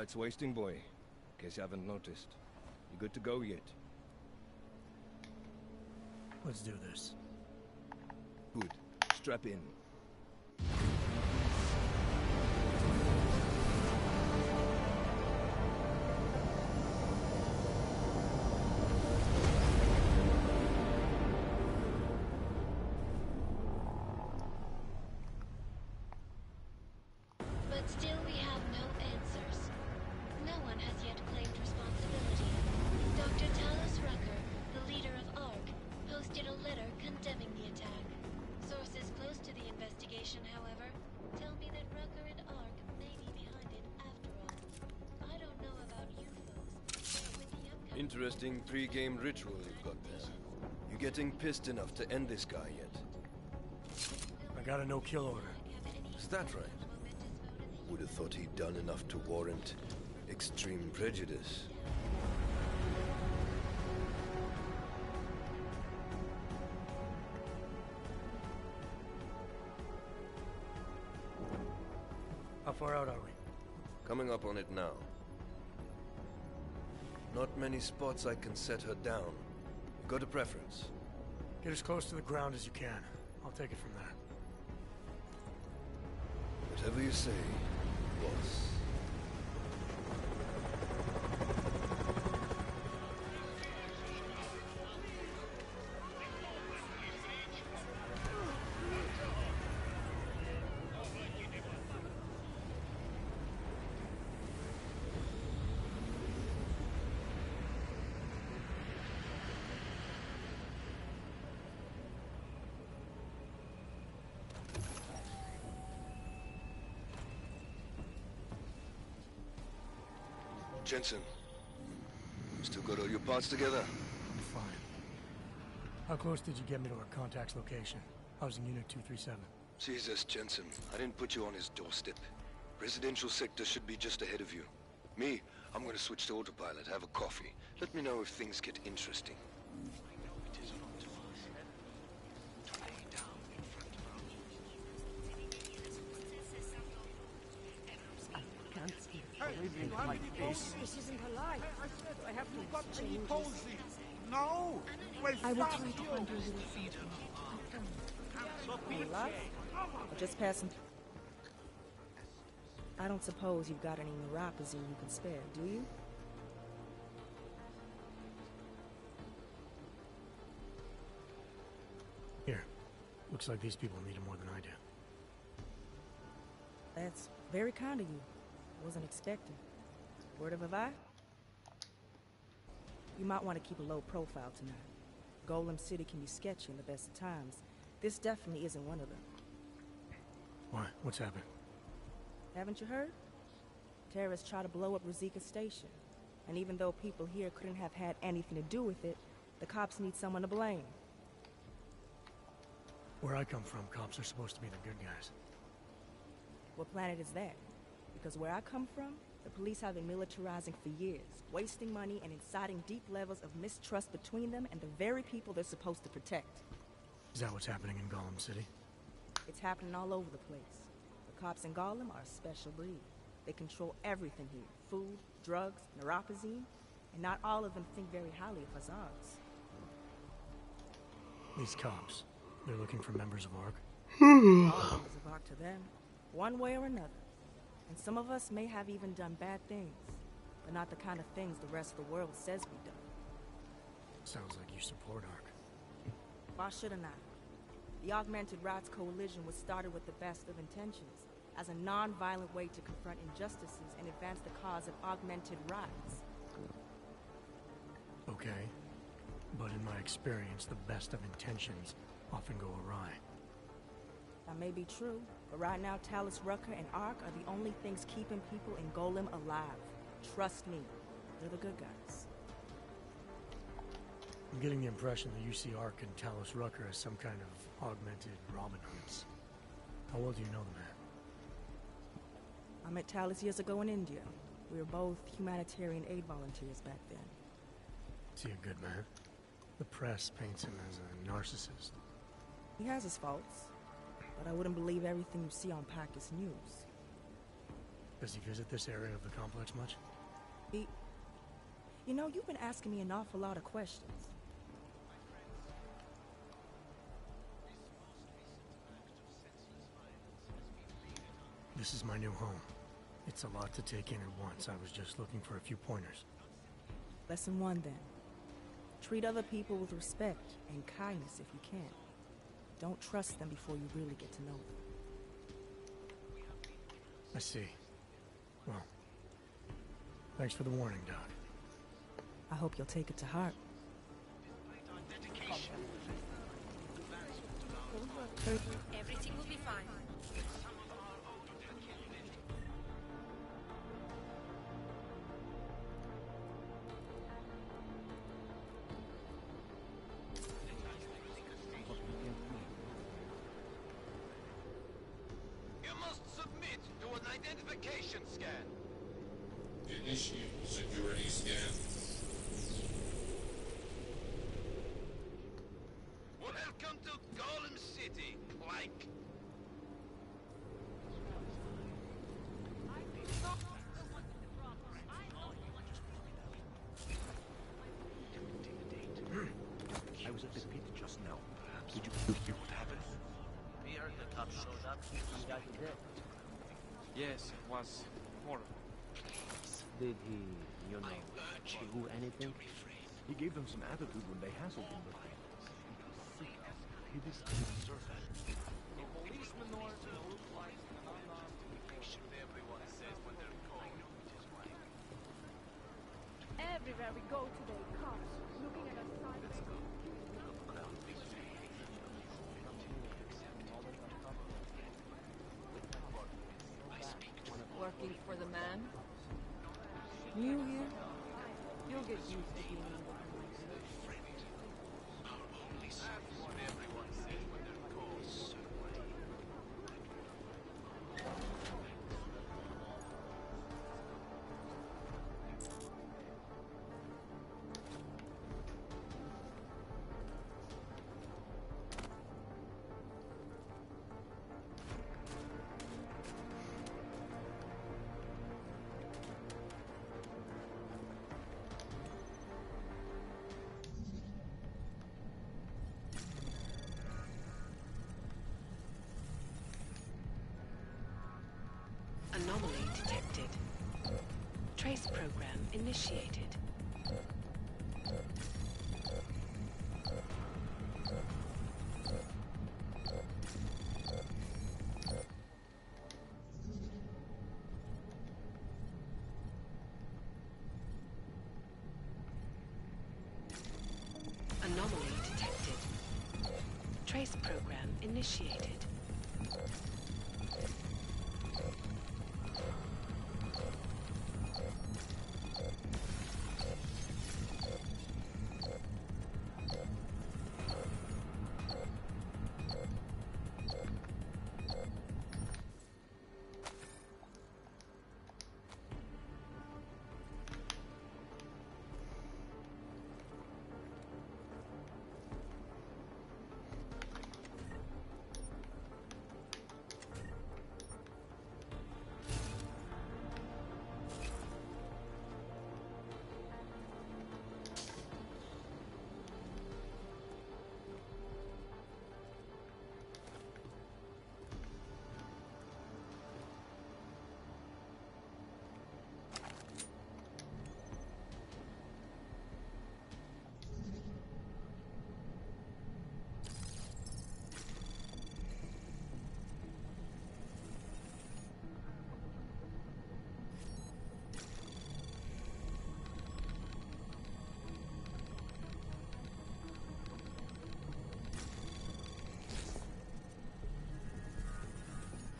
fornite's wasting, boy. In case you haven't noticed. You good to go yet? Let's do this. Good. Strap in. But still we have no answers. No one has yet claimed responsibility. Dr. Talos Rucker, the leader of ARC, posted a letter condemning the attack. Sources close to the investigation, however, tell me that Rucker and ARC may be behind it after all. I don't know about you folks, but with the upcoming... Interesting pre-game ritual you've got there. You getting pissed enough to end this guy yet? I got a no-kill order. Is that right? Would have thought he'd done enough to warrant extreme prejudice. How far out are we? Coming up on it now. Not many spots I can set her down. You got a preference? Get as close to the ground as you can. I'll take it from there. Whatever you say, boss. Jensen, still got all your parts together? I'm fine. How close did you get me to our contact's location? Housing Unit 237. Jesus, Jensen, I didn't put you on his doorstep. Residential sector should be just ahead of you. Me, I'm gonna switch to autopilot, have a coffee. Let me know if things get interesting. This isn't polite. I have to change. No! I will try to find you a little something. Alive? Or just passing through? I don't suppose you've got any neuropathy you can spare, do you? Here. Looks like these people need it more than I do. That's very kind of you. Wasn't expecting. Word of advice? You might want to keep a low profile tonight. Golem City can be sketchy in the best of times. This definitely isn't one of them. Why? What's happened? Haven't you heard? Terrorists try to blow up Rosika Station. And even though people here couldn't have had anything to do with it, the cops need someone to blame. Where I come from, cops are supposed to be the good guys. What planet is that? Because where I come from, the police have been militarizing for years, wasting money and inciting deep levels of mistrust between them and the very people they're supposed to protect. Is that what's happening in Golem City? It's happening all over the place. The cops in Golem are a special breed. They control everything here. Food, drugs, neuropazine, and not all of them think very highly of Hazards. These cops, they're looking for members of ARC? All members of ARC to them, one way or another. And some of us may have even done bad things, but not the kind of things the rest of the world says we've done. Sounds like you support ARC. Why shouldn't I? The Augmented Rights Coalition was started with the best of intentions, as a non-violent way to confront injustices and advance the cause of augmented rights. Okay, but in my experience, the best of intentions often go awry. That may be true, but right now Talos Rucker and ARC are the only things keeping people in Golem alive. Trust me, they're the good guys. I'm getting the impression that you see ARC and Talos Rucker as some kind of augmented Robin Hoods. How well do you know the man? I met Talos years ago in India. We were both humanitarian aid volunteers back then. Is he a good man? The press paints him as a narcissist. He has his faults, but I wouldn't believe everything you see on Pakistan News. Does he visit this area of the complex much? You know, you've been asking me an awful lot of questions. This is my new home. It's a lot to take in at once. I was just looking for a few pointers. Lesson 1, then. Treat other people with respect and kindness if you can. Don't trust them before you really get to know them. I see. Well, thanks for the warning, Doc. I hope you'll take it to heart. Everything will be fine. You must submit to an identification scan. Initiate security scan. Welcome to Golem City. Like... I was at the pit just now. Did you hear what happened? We heard the cops showed up. You guys were dead. Yes, it was horrible. Did he, do anything? He gave them some attitude when they hassled him, but he just didn't deserve that. A policeman or to look like an unarmed patient, everyone says when they're called. Everywhere we go today, cops looking at us sideways. Working for the man? New here? You'll get used to being in the Anomaly detected. Trace program initiated. Anomaly detected. Trace program initiated.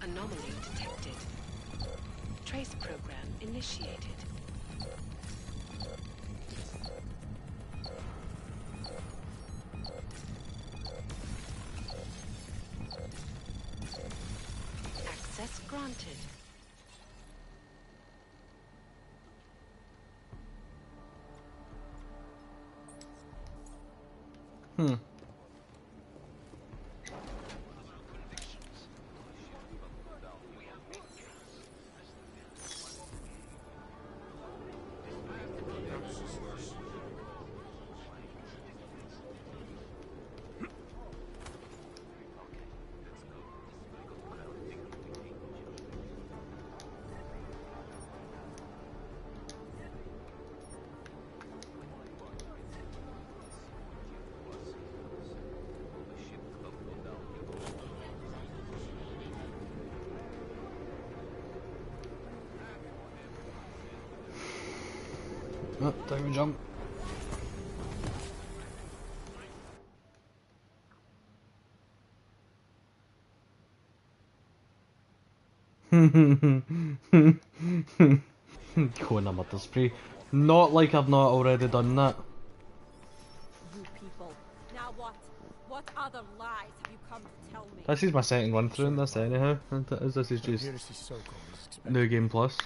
Anomaly detected. Trace program initiated. Access granted. Oh, time to jump. Going a murder spree. Not like I've not already done that. You people. Now what? What other lies have you come to tell me? This is my second run through in this anyhow. This is just New Game Plus.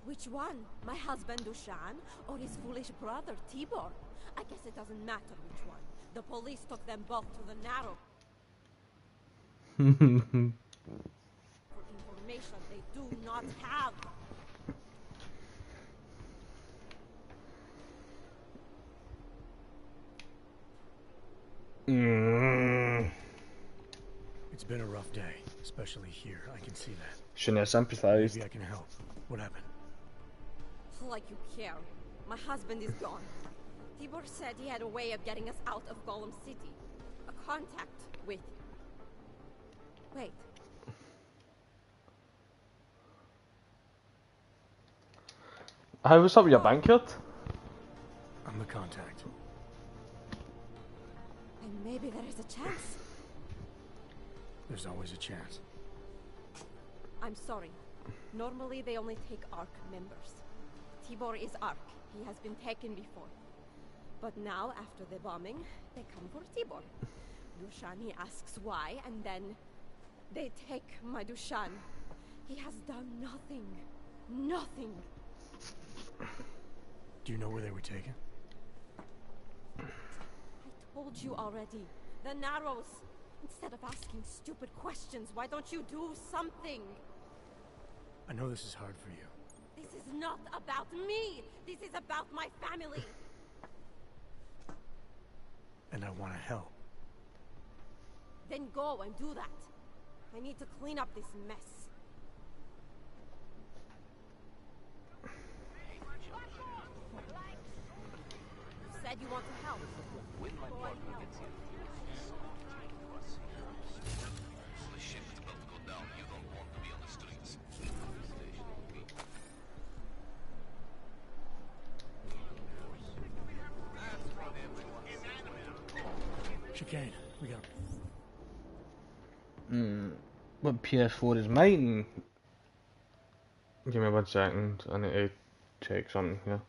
Which one? My husband Dushan or his foolish brother Tibor? I guess it doesn't matter which one. The police took them both to the Narrow. For information they do not have. It's been a rough day, especially here. I can see that. Shouldn't have sympathised. Maybe I can help. What happened? Like you care. My husband is gone. Tibor said he had a way of getting us out of Golem City. A contact with... Wait. How was up with your bank card? I'm the contact. And maybe there is a chance. There's always a chance. I'm sorry. Normally they only take ARC members. Tibor is ARC. He has been taken before. But now, after the bombing, they come for Tibor. Dushani asks why, and then they take my Dushan. He has done nothing. Nothing. Do you know where they were taken? I told you already. The Narrows. Instead of asking stupid questions, why don't you do something? I know this is hard for you. This is not about me! This is about my family! And I want to help. Then go and do that. I need to clean up this mess. You said you want to help. When my partner gets here, the ship is about to go down. You don't want to be on the streets. Chicane, we got What PS4 is mine? Give me 1 second, I need to check something here.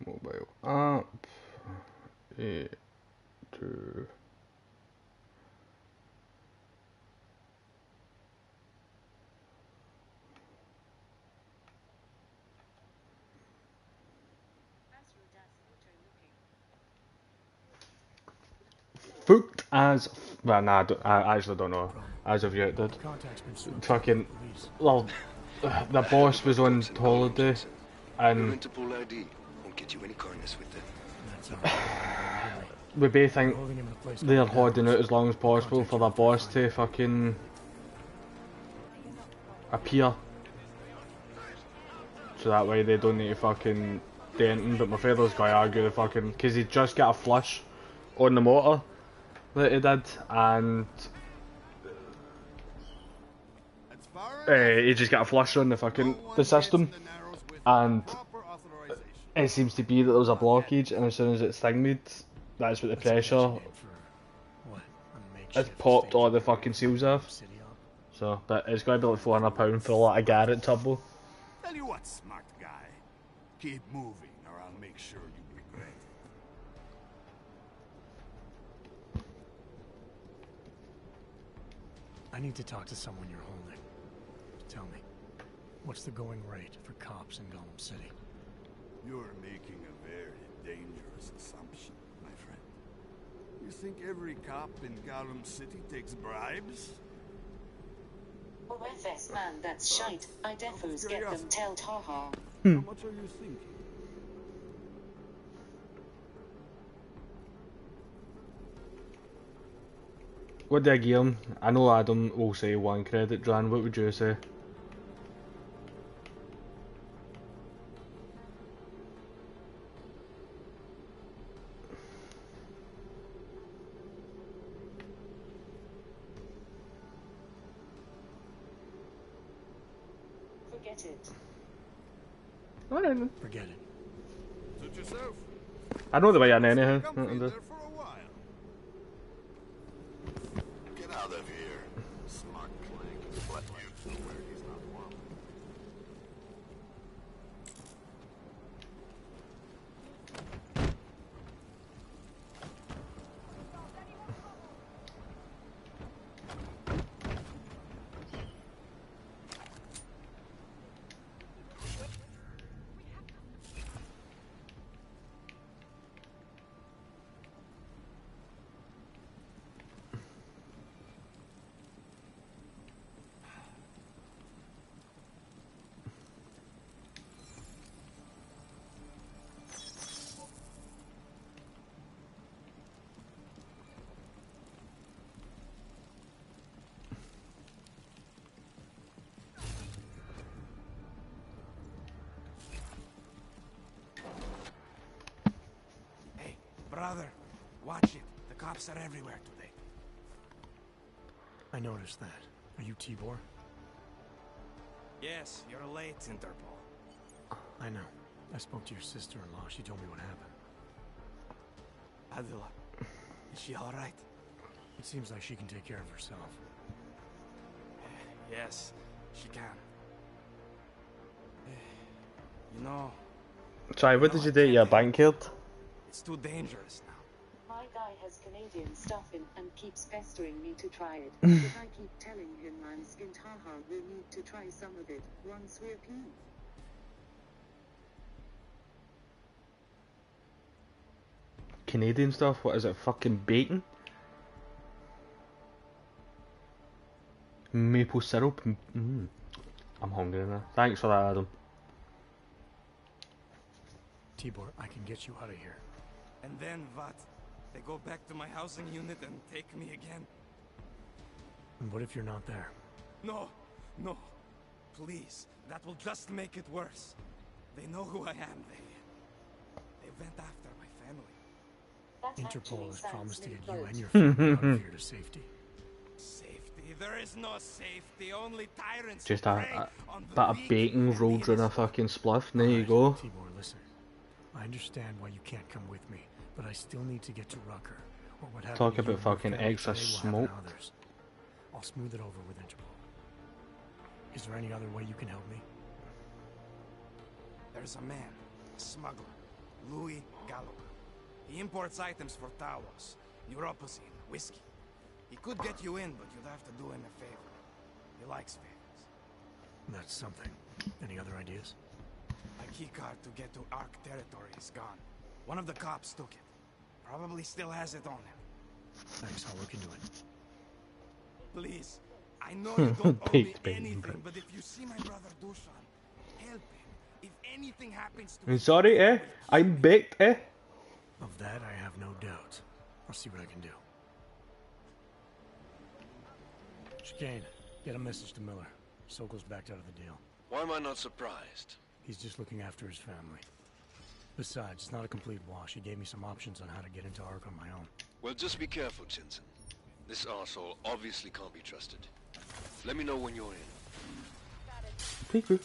Mobile app, A2. Booked as, well, nah, I actually don't know. As of yet, did. Fucking, well, the boss was on holiday, and Interpol ID won't get you any kindness with them. we both think they're holding out as long as possible for the boss to fucking appear. So that way they don't need to fucking do anything, but my father's going to argue the fucking, because he just got a flush on the motor that he did, and he just got a flush on the fucking, the system, and it seems to be that there was a blockage, and as soon as it's thingied, that's what the pressure, it's popped all the fucking seals off. So, but it's going to be like £400 for like a Garrett turbo. Tell you what, smart guy. Keep moving, or I'll make sure you regret it. I need to talk to someone you're holding. Tell me, what's the going rate for cops in Gotham City? You're making a very dangerous assumption, my friend. You think every cop in Gotham City takes bribes? OFS man, that's shite. I defos get them tell Taha. How much are you thinking? What do I give him? I know Adam will say 1 credit. Jan, what would you say? Forget it. Alright then. Forget it. Suit yourself. I know the way in anyhow. Come be there for a while. Get out of here. Smart clank. Let you somewhere he's not wanted. Brother, watch it. The cops are everywhere today. I noticed that. Are you Tibor? Yes, you're late, Interpol. I know. I spoke to your sister-in-law. She told me what happened. Adela, is she all right? It seems like she can take care of herself. Yes, she can. You know... Sorry, what did you do? Your bank card? It's too dangerous now. My guy has Canadian stuff in and keeps pestering me to try it. If I keep telling him I'm skint, haha, we'll need to try some of it once we're clean. Canadian stuff? What is it? Fucking bacon? Maple syrup? I'm hungry now. Thanks for that, Adam. Tibor, I can get you out of here. And then what? They go back to my housing unit and take me again? And what if you're not there? No, no. Please, that will just make it worse. They know who I am. They went after my family. That Interpol has promised to get you and your Hmm. family out of here to safety. Safety? There is no safety. Only tyrants. Just prey a on the bit of weak bacon and rolled the in a innocent. fucking spliff, and there you go. Tibor, listen. I understand why you can't come with me, but I still need to get to Rucker. Or what happened Talk to you about and your fucking family extra today will happen to smoke. others. I'll smooth it over with Interpol. Is there any other way you can help me? There's a man, a smuggler, Louis Gallo. He imports items for Talos, neuropazine, whiskey. He could get you in, but you'd have to do him a favor. He likes favors. That's something. Any other ideas? My keycard to get to Ark territory is gone. One of the cops took it. Probably still has it on him. Thanks, I'll look into it. Please, I know you don't owe me Baked bacon anything, bits. but if you see my brother Dushan, help him. If anything happens to I'm him, sorry, eh? I'm baked, eh? Of that, I have no doubt. I'll see what I can do. Chicane, get a message to Miller. Sokol's backed out of the deal. Why am I not surprised? He's just looking after his family. Besides, it's not a complete wash. He gave me some options on how to get into Ark on my own. Well, just be careful, Jensen. This arsehole obviously can't be trusted. Let me know when you're in. Peekoo.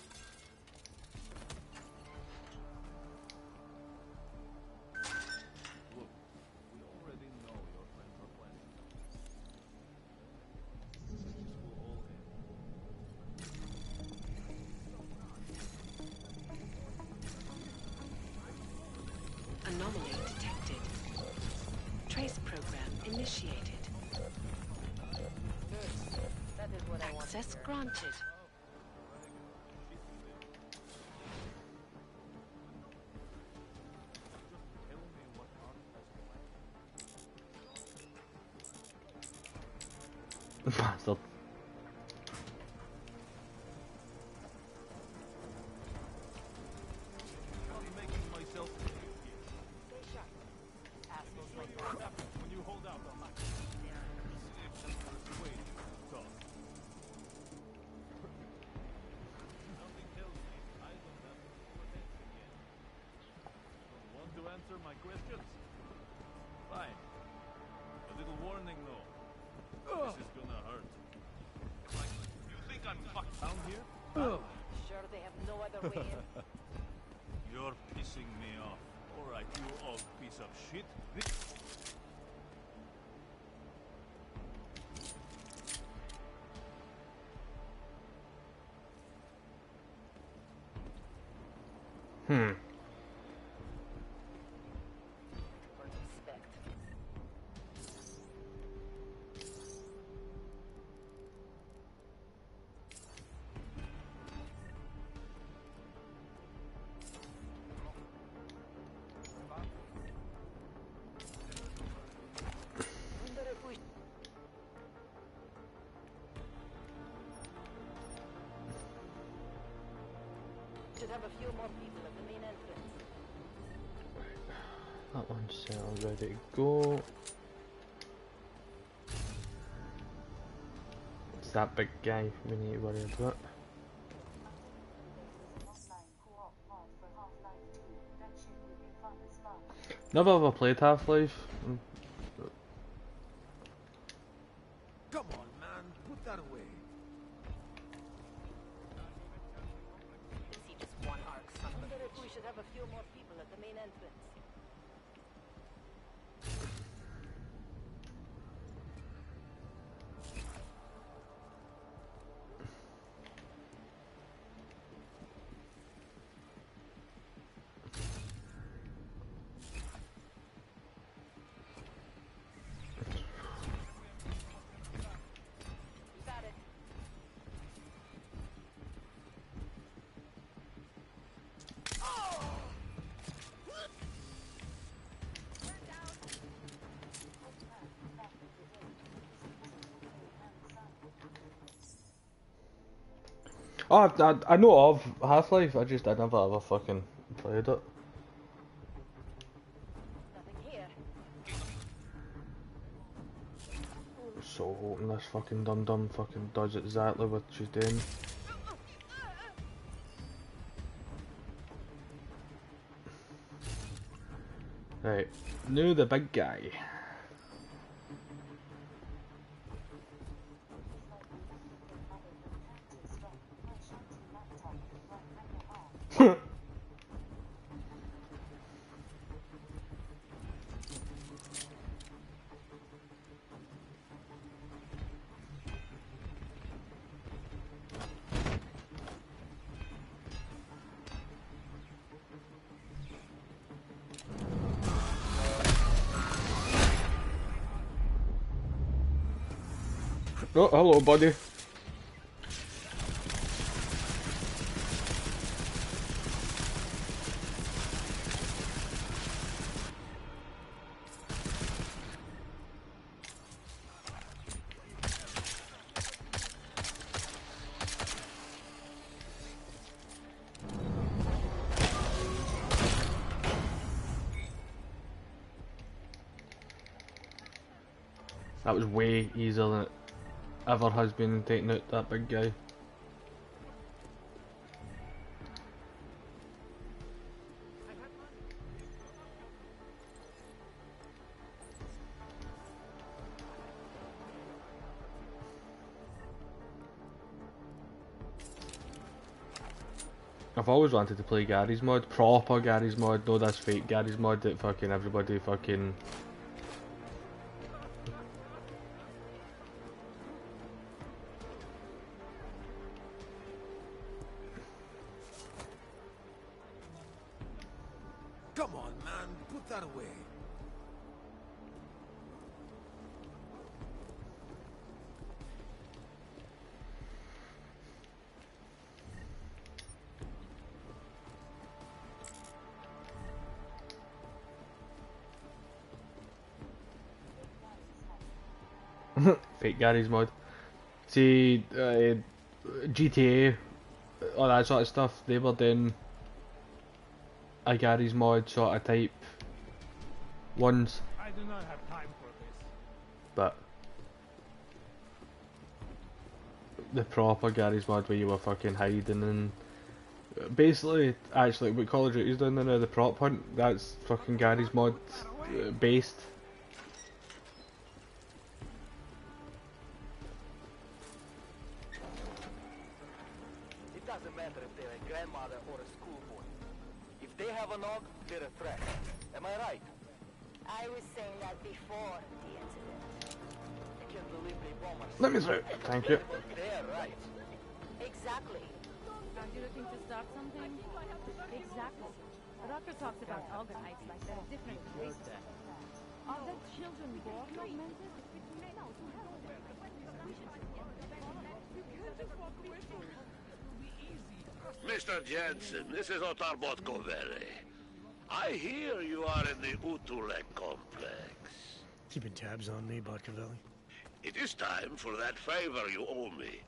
Anomaly detected. Trace program initiated. That is what I want. Access granted. Bastard. Answer my questions? Fine. A little warning though. This is gonna hurt. You think I'm fucked down here? Sure they have no other way in? You're pissing me off. Alright, you old piece of shit. Should have a few more people at the main entrance. That one's set, all ready to go. It's that big guy we need to worry about. Never ever played Half-Life. Come on, man. Put that away. We should have a few more people at the main entrance. Oh, I know of Half-Life, I never ever fucking played it. So hoping this fucking dum-dum fucking does exactly what she's doing. Right, now the big guy. Oh, hello, buddy. That was way easier than it ever has been taking out that big guy. I've always wanted to play Gary's mod, proper Gary's mod, no this fake Gary's mod that fucking everybody fucking... Come on, man. Put that away. Fake Gary's mod. See, GTA, all that sort of stuff, they were doing a Gary's mod sort of type ones. I do not have time for this. But the proper Gary's mod where you were fucking hiding and basically, actually, what Call of Duty's doing now, the prop hunt, that's fucking Gary's mod based. It doesn't matter if they're a grandmother or a schoolboy. If they have a nog, they're a threat. Am I right? I was saying that before the incident. I can't believe they bomb us. Let me through. Thank you. They're right. Exactly. Are you looking to start something? Exactly. Rucker talks about organites like they're different races. Are the children born augmented? No, to hell with them. We should just walk away from it. Mr. Jensen, this is Otar Botkovere. I hear you are in the Utulek complex. Keeping tabs on me, Botkovelli? It is time for that favor you owe me.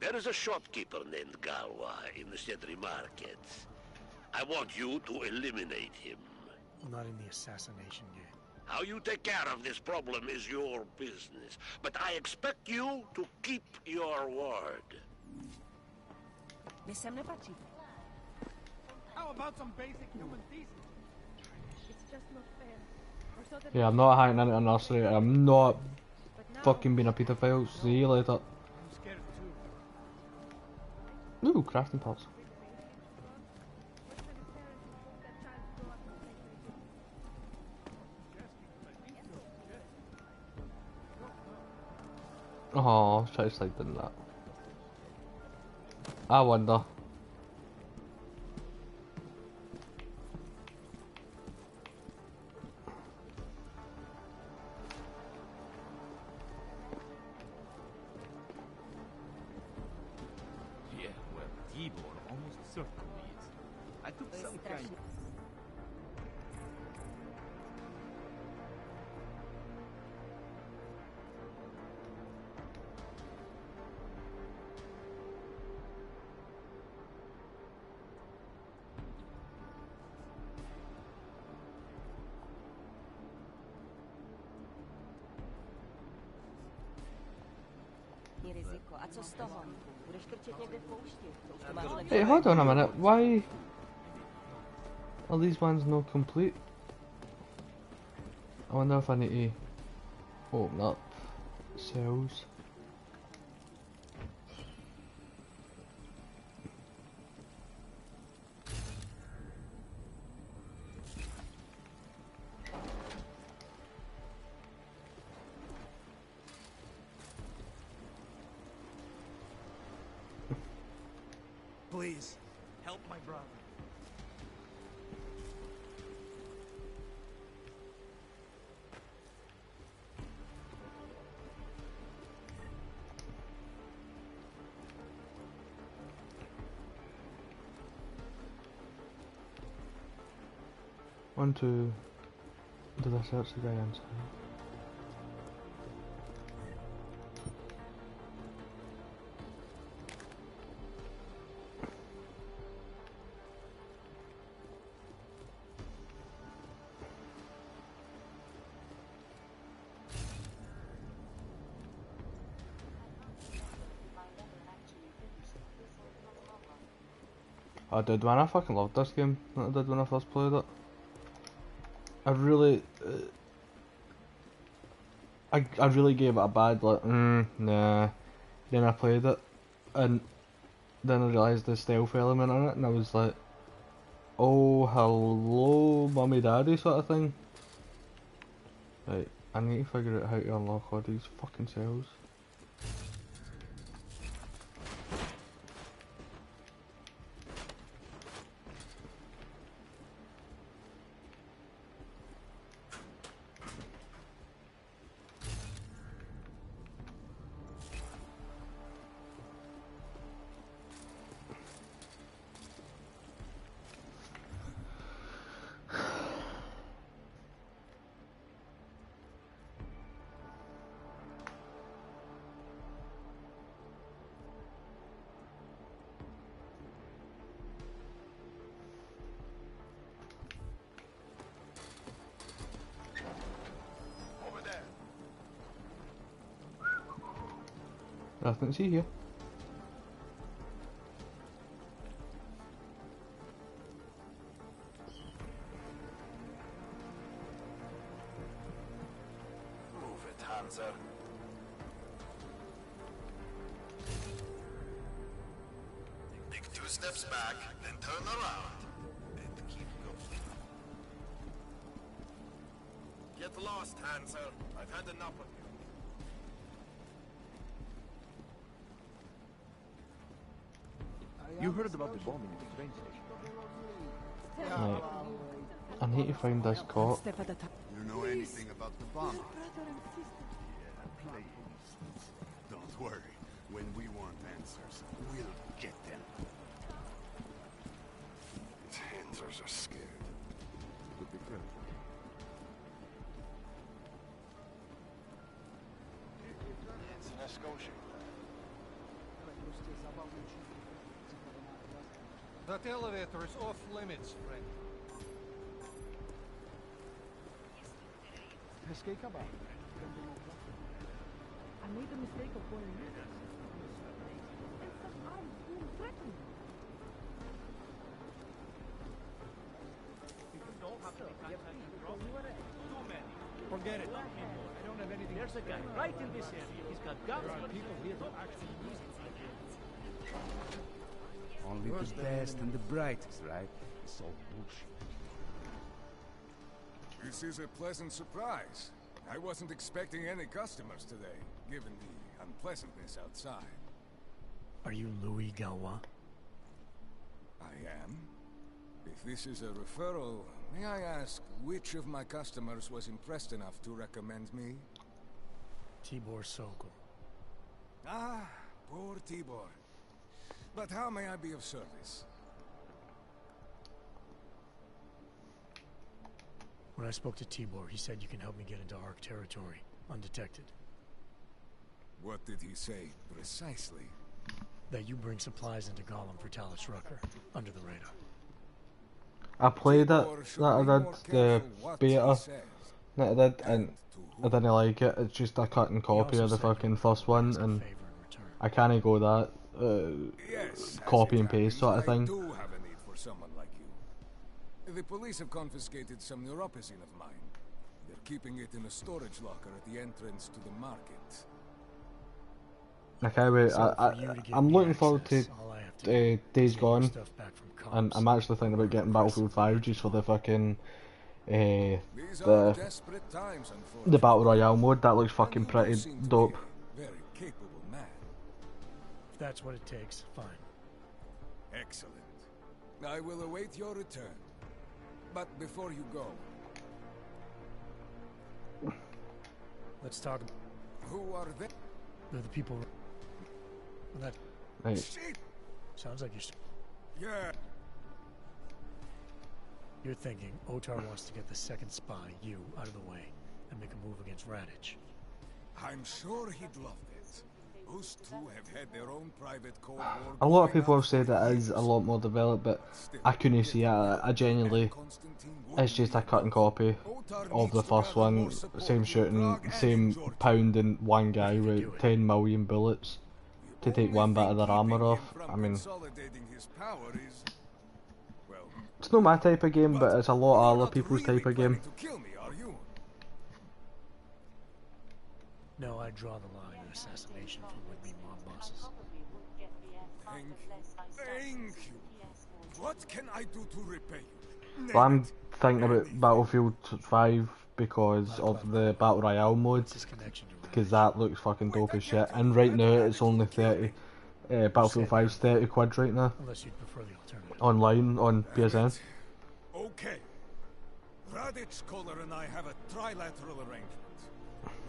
There is a shopkeeper named Galwa in the Sedri markets. I want you to eliminate him. I'm not in the assassination game. How you take care of this problem is your business, but I expect you to keep your word. How about some basic human decency? It's just not fair. Yeah, I'm not hanging into a nursery. I'm not fucking being a pedophile. See you later. I'm scared too. Ooh, crafting parts. Oh, try to slide in that. I wonder. Yeah, well, Tibor almost certainly is. I took some kind of... Hey, hold on a minute. Why are these ones not complete? I wonder if I need to open up cells. Please, help my brother. One, two. Did I search the guy inside? Oh dude, man, I fucking loved this game that I did when I first played it. I really... I really gave it a bad, like, nah. Then I played it, and then I realised the stealth element in it, and I was like, oh, hello, mummy daddy sort of thing. Right, I need to figure out how to unlock all these fucking cells. Nothing to see here. Move it, Hanser. Take 2 steps back, then turn around. And keep going. Get lost, Hanser. I've had enough of you. You heard about the bombing at the train station. Right. I need to find this cop. You know anything about the bomb? Yeah, please. Don't worry. When we want answers, we'll get them. His Hansers are scared. Could be true. It's an Escotia. That elevator is off limits, friend. I made the mistake of going with us. And some arms being threatened. People don't have to be contacted, bro. Too many. Forget it. I don't have anything. There's a guy right in this area. He's got guns. There are people here who actually use it. Only the best and the brightest, right? It's all bullshit. This is a pleasant surprise. I wasn't expecting any customers today, given the unpleasantness outside. Are you Louis Galois? I am. If this is a referral, may I ask which of my customers was impressed enough to recommend me? Tibor Sokol. Ah, poor Tibor. But how may I be of service? When I spoke to Tibor, he said you can help me get into Ark territory, undetected. What did he say, precisely? That you bring supplies into Gollum for Talus Rucker, under the radar. I played it, that I did, the beta, that I did, and I didn't like it. It's just a cut and copy of the fucking first one, and I can't go that copy and paste sort of thing. I do have a need for someone like you. The police have confiscated some neuropozyne of mine. They're keeping it in a storage locker at the entrance to the market. I can't wait. I'm looking forward to Days Gone, and I'm actually thinking about getting Battlefield 5 just for the fucking the Battle Royale mode. That looks fucking pretty dope. If that's what it takes, fine. Excellent. I will await your return. But before you go, let's talk. Who are they? They're the people. That right. Sounds like you're. Yeah. You're thinking Otar wants to get the second spy, you, out of the way, and make a move against Radich. I'm sure he'd love it. Those two have had their own private Cold War. A lot of people have said it is a lot more developed, but I couldn't see it. I genuinely, it's just a cut and copy of the first one. Same shooting, same pounding one guy with 10 million bullets to take one bit of their armor off. I mean, it's not my type of game, but it's a lot of other people's type of game. No, I draw the line in assassination for would-be mob bosses. Thank you. What can I do to repay you? Well, I'm thinking about Battlefield 5 because of the Battle Royale mode, because that looks fucking dope as shit. And right now it's only 30. Battlefield 5's 30 quid right now. Unless you'd prefer the alternative. Online on PSN. Okay. Radich, Kohler, and I have a trilateral arrangement.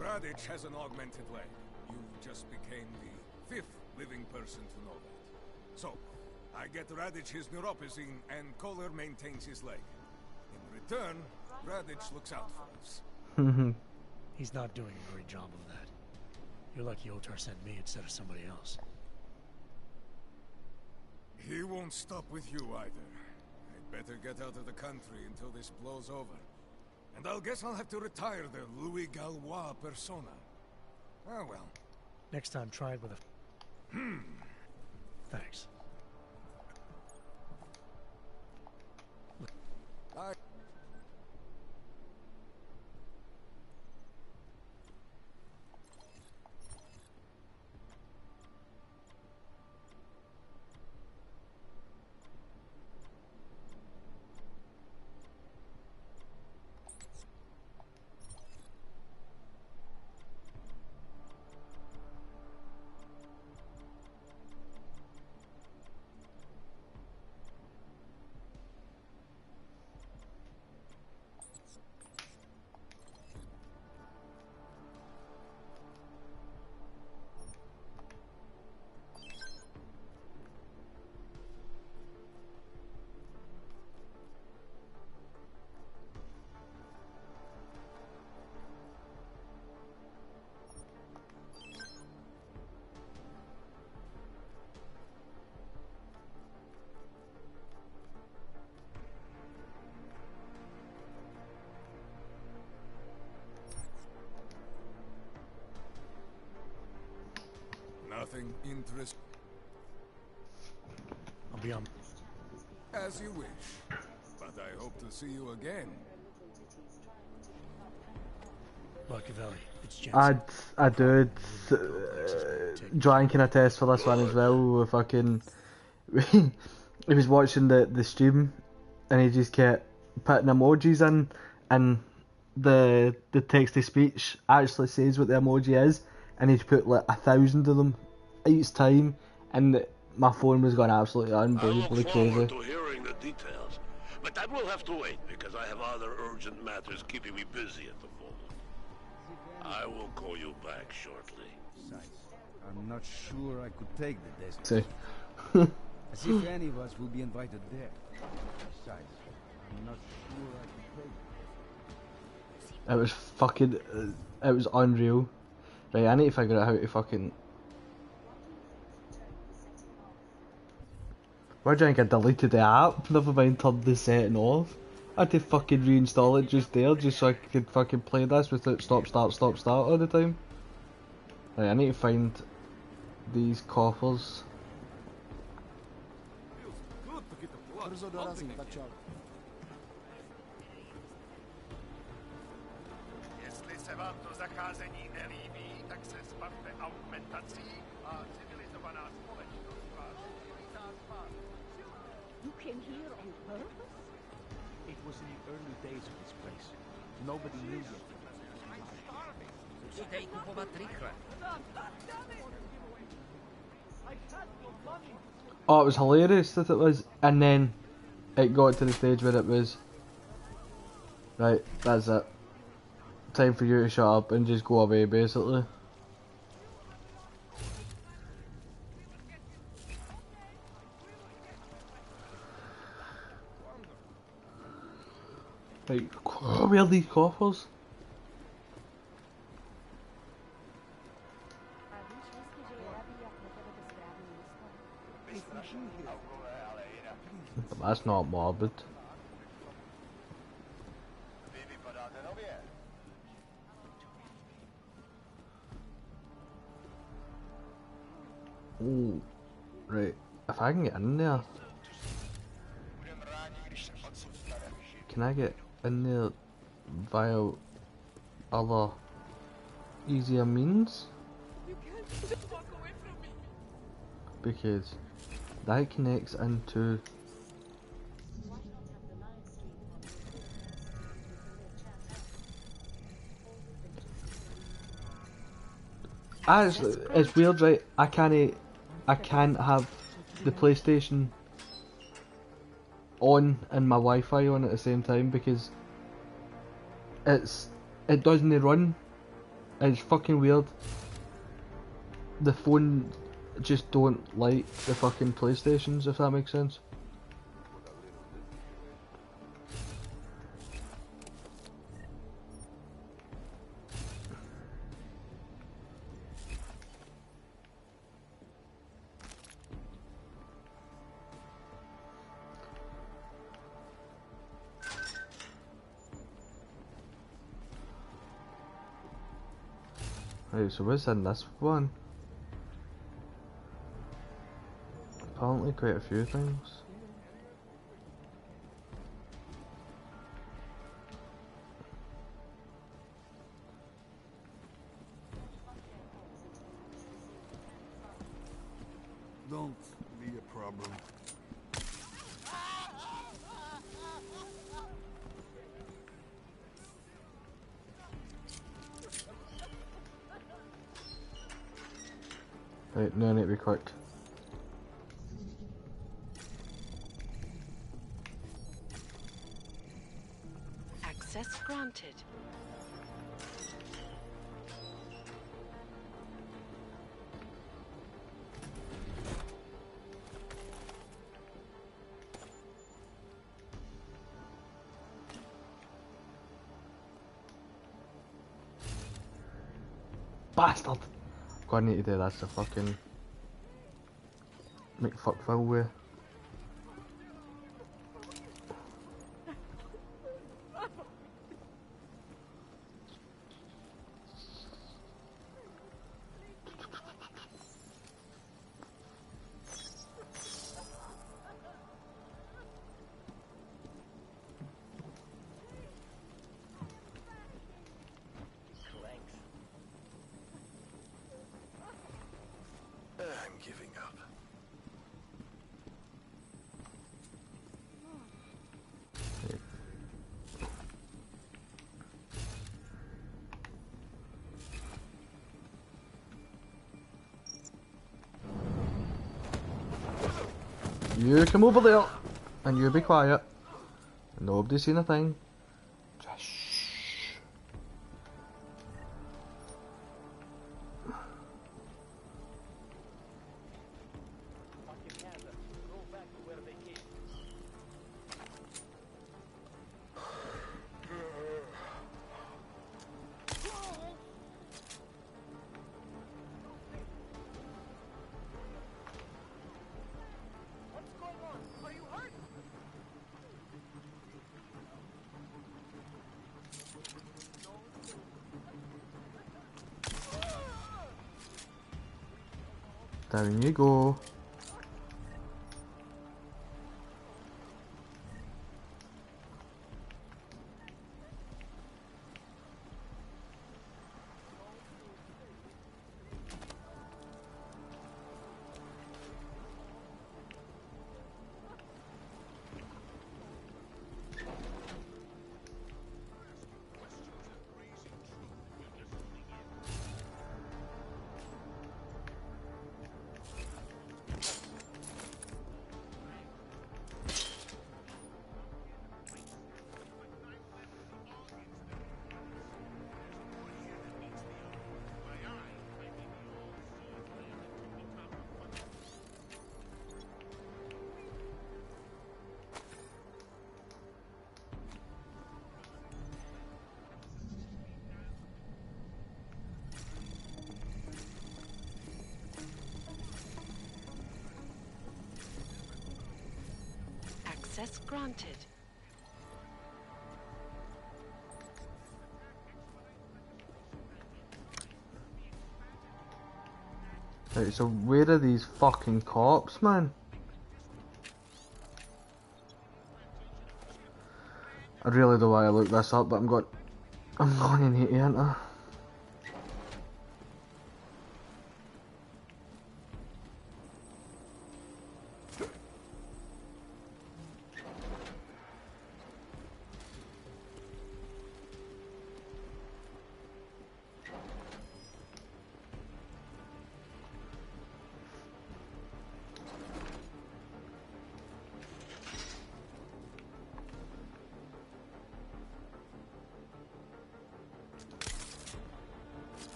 Radich has an augmented leg. You just became the 5th living person to know that. So, I get Radich his neuropozyne, and Kohler maintains his leg. In return, Radich looks out for us. He's not doing a great job of that. You're lucky Otar sent me instead of somebody else. He won't stop with you either. I'd better get out of the country until this blows over. And I'll guess I'll have to retire the Louis Galois persona. Ah well. Next time, try it with Thanks. Nothing interesting. I'll be on. As you wish. But I hope to see you again. Machiavelli, it's Jensen. I do. Ryan can attest for this one as well. Fucking, he was watching the stream, and he just kept putting emojis in, and the text to speech actually says what the emoji is, and he'd put like 1,000 of them each time, and my phone was going absolutely unbelievably crazy. I look forward to hearing the details, but that will have to wait because I have other urgent matters keeping me busy at the moment. I will call you back shortly. I'm not sure I could take the desert. See. As if any of us will be invited there. Besides, I'm not sure I could take it. It was fucking, it was unreal. Right, I need to figure out how to fucking... Why do you think I deleted the app? Never mind turned the setting off. I had to fucking reinstall it just there, just so I could fucking play this without stop, start all the time. Right, I need to find these coffers. Jestli se vám to zacházení nelíbí, tak se zbavte augmentací a civilizovaná společnost vás přivítá zpátky. You came here on purpose? It was in the early days of this place. Nobody knew yet. Musíte jí kupovat rychle. Oh, it was hilarious that it was, and then it got to the stage where it was, right, that's it. Time for you to shut up and just go away, basically. Like, where are these coffers? That's not morbid. Ooh, right. If I can get in there, can I get in there via other easier means? Because that connects into it's weird, right? I can't have the PlayStation on and my Wi-Fi on at the same time because it doesn't run. It's fucking weird. The phone just don't like the fucking PlayStations, if that makes sense. Right, so what's in this one? apparently quite a few things. Don't be a problem. Right, now I need to be quick. Access granted. Bastard! God, I need to do this to fucking make fuck Phil with. I'm giving up. You come over there, and you be quiet. Nobody's seen a thing. Just shh. Down you go. Access granted. Right, so where are these fucking cops, man? I really don't want to look this up, but I'm going to need to enter.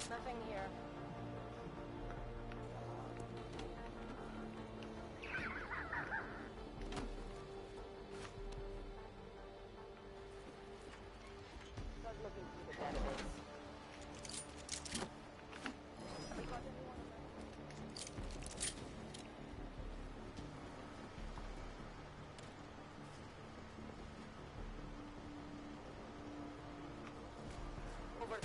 Nothing here. Start looking through the database. Have we got anyone? Over.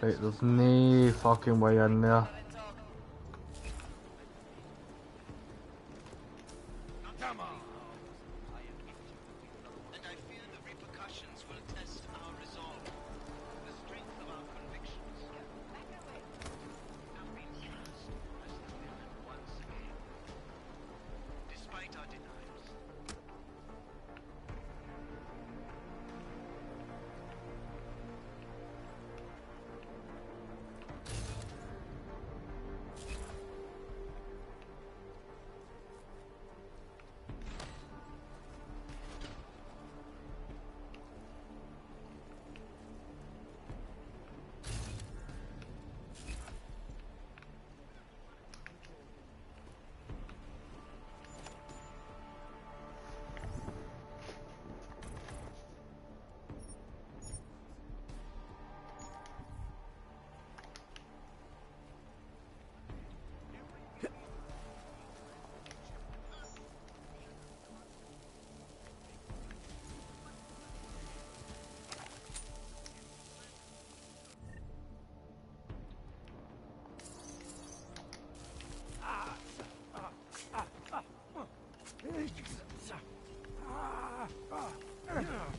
Right, there's no fucking way in there. Come on. And I fear the repercussions will test our resolve, the strength of our convictions. Have been cast as the villain once again, despite our denials.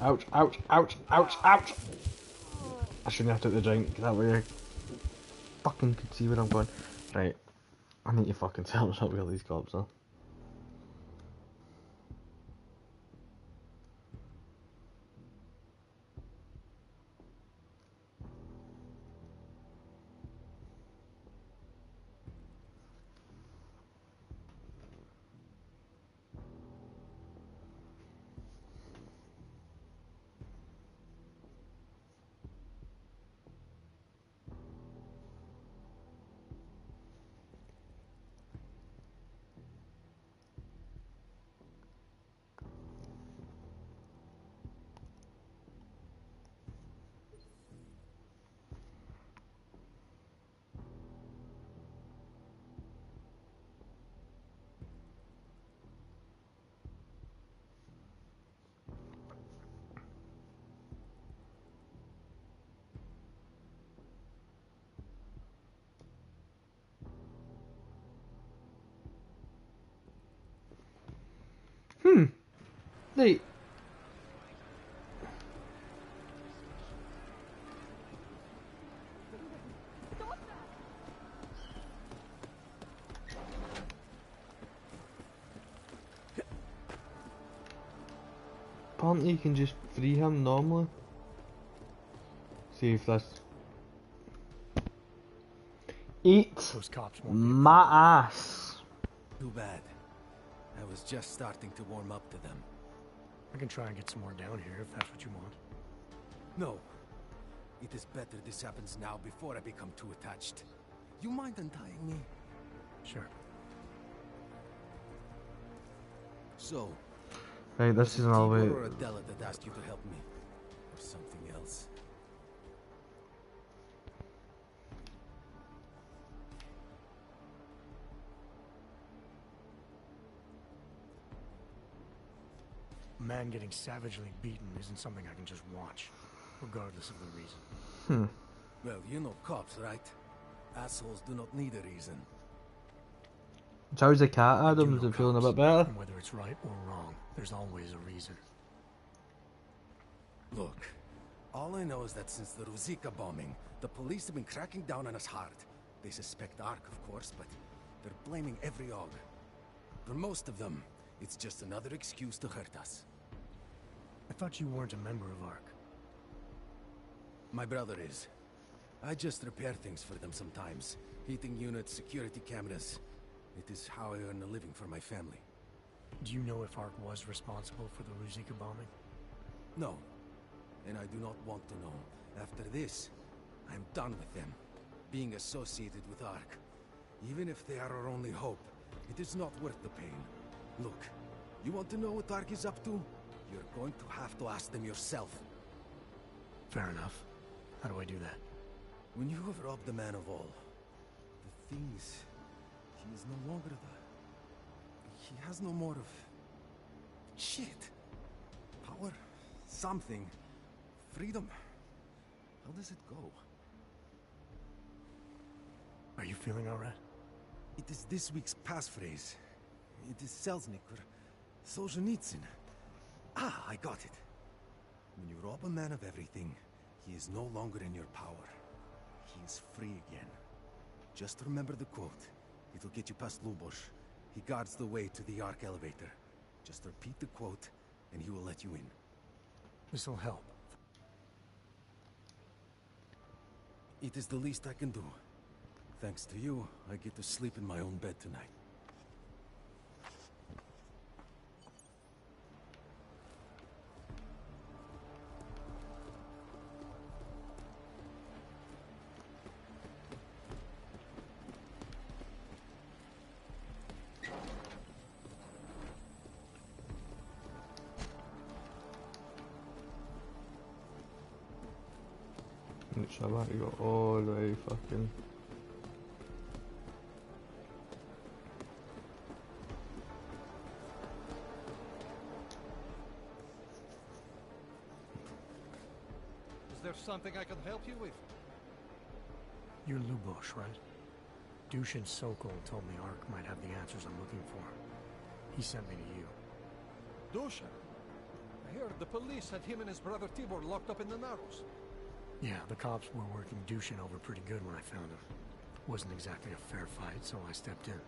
Ouch, ouch, ouch, ouch, ouch! I shouldn't have took the drink, that way I fucking could see where I'm going. Right, I need to fucking tell us where these cops are. Right. Apparently you can just free him normally. See if this... Eat my ass. Too bad. I was just starting to warm up to them. I can try and get some more down here if that's what you want. No. It is better this happens now before I become too attached. You mind untying me? Sure. So... Right, this is another way... or Adela that asked you to help me? Or something else? A man getting savagely beaten isn't something I can just watch, regardless of the reason. Well, you know cops, right? Assholes do not need a reason. How's the cat, Adam? Is it feeling a bit better? And whether it's right or wrong, there's always a reason. Look, all I know is that since the Ruzicka bombing, the police have been cracking down on us hard. They suspect Ark, of course, but they're blaming every og. For most of them, it's just another excuse to hurt us. I thought you weren't a member of Ark. My brother is. I just repair things for them sometimes. Heating units, security cameras. It is how I earn a living for my family. Do you know if Ark was responsible for the Ruzicka bombing? No. And I do not want to know. After this, I'm done with them. Being associated with Ark. Even if they are our only hope, it is not worth the pain. Look, you want to know what Ark is up to? You're going to have to ask them yourself. Fair enough. How do I do that? When you have robbed the man of all, the thing is, he is no longer he has no more of... shit. Power. Something. Freedom. How does it go? Are you feeling all right? It is this week's passphrase. It is Selznick or Solzhenitsyn. Ah, I got it. When you rob a man of everything, he is no longer in your power. He is free again. Just remember the quote. It'll get you past Lubosh. He guards the way to the Ark elevator. Just repeat the quote, and he will let you in. This'll help. It is the least I can do. Thanks to you, I get to sleep in my own bed tonight. Which I've already got all the way fucking... Is there something I can help you with? You're Lubosh, right? Dushin Sokol told me Ark might have the answers I'm looking for. He sent me to you. Dushin? I heard the police had him and his brother Tibor locked up in the Narrows. Yeah, the cops were working Dushin over pretty good when I found him. Wasn't exactly a fair fight, so I stepped in.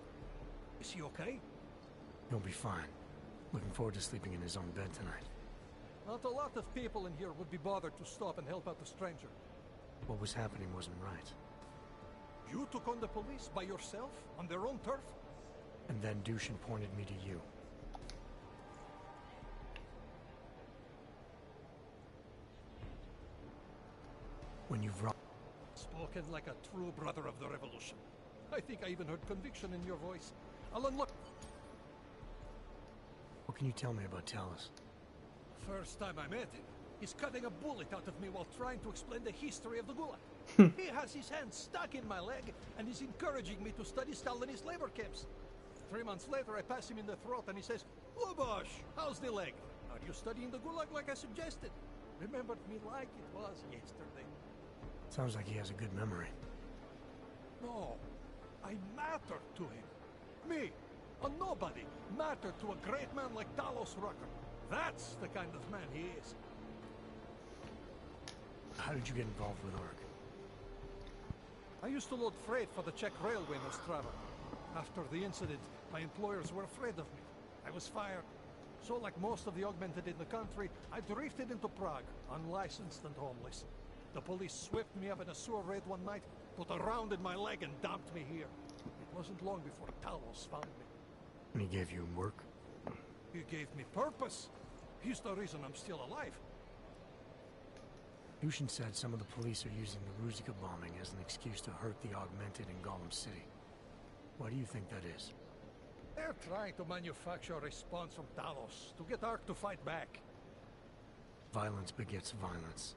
Is he okay? He'll be fine. Looking forward to sleeping in his own bed tonight. Not a lot of people in here would be bothered to stop and help out a stranger. What was happening wasn't right. You took on the police by yourself, on their own turf? And then Dushin pointed me to you. When you've spoken like a true brother of the revolution. I think I even heard conviction in your voice. I'll unlock... What can you tell me about Talos? First time I met him, he's cutting a bullet out of me while trying to explain the history of the Gulag. He has his hand stuck in my leg and is encouraging me to study Stalinist labor camps. 3 months later, I pass him in the throat and he says, "Lubosh, how's the leg? Are you studying the Gulag like I suggested?" Remembered me like it was yesterday. Sounds like he has a good memory. No, I mattered to him. Me, a nobody, mattered to a great man like Talos Rucker. That's the kind of man he is. How did you get involved with Ark? I used to load freight for the Czech railway in Ostrava. After the incident, my employers were afraid of me. I was fired. So like most of the augmented in the country, I drifted into Prague, unlicensed and homeless. The police swept me up in a sewer raid one night, put a round in my leg and dumped me here. It wasn't long before Talos found me. And he gave you work? He gave me purpose. He's the reason I'm still alive. Dushin said some of the police are using the Ruzicka bombing as an excuse to hurt the augmented in Gollum City. Why do you think that is? They're trying to manufacture a response from Talos to get Ark to fight back. Violence begets violence.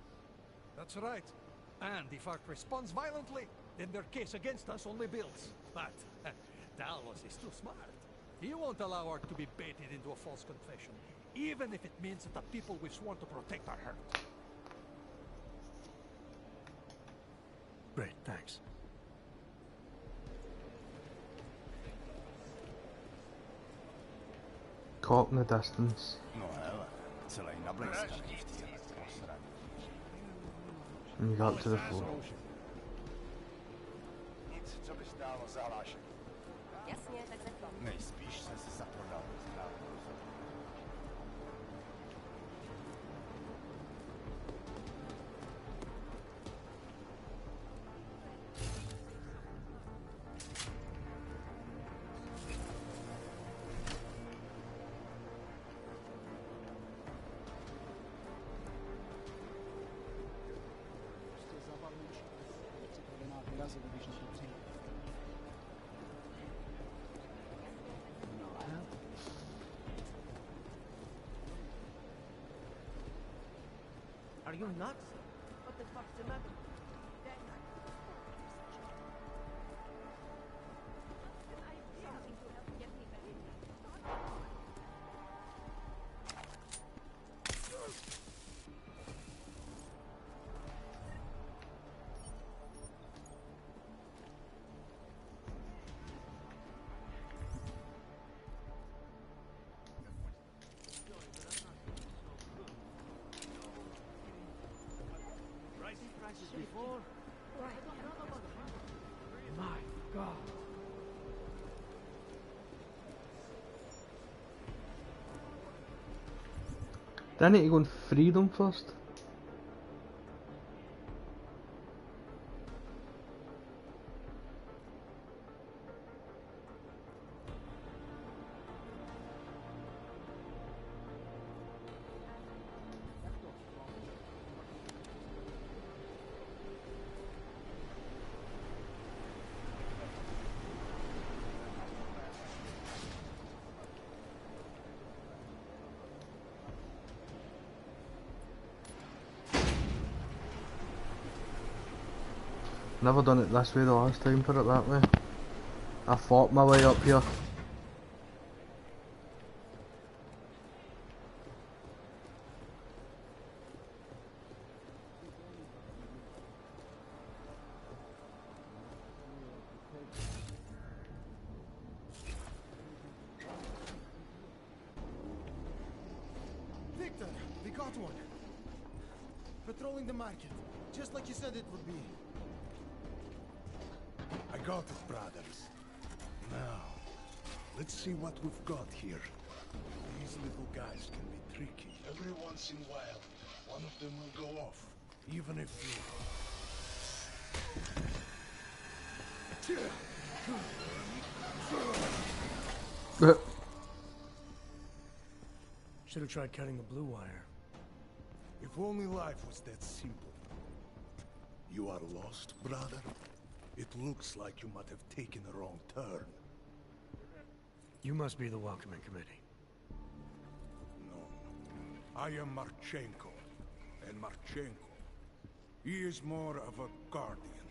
That's right. And if Ark responds violently, then their case against us only builds. But Talos is too smart. He won't allow Ark to be baited into a false confession, even if it means that the people we've sworn to protect are hurt. Great, thanks. Caught in the distance. No hele, celý nablejskaný v té posraní. And you got up to the floor. Nic, co by stálo zahlášení. Jasně, tak se to. Nejspíš jsem se zaprodal do správného rozhodnutí. Are you nuts? What the fuck's the matter? I need to go and free them first. Never done it this way the last time, put it that way. I fought my way up here. Victor, we got one. Patrolling the market, just like you said it would be. I got it, brothers. Now, let's see what we've got here. These little guys can be tricky. Every once in a while, one of them will go off, even if you... Should have tried cutting the blue wire. If only life was that simple. You are lost, brother? It looks like you might have taken a wrong turn. You must be the welcoming committee. No. I am Marchenko. And Marchenko, he is more of a guardian.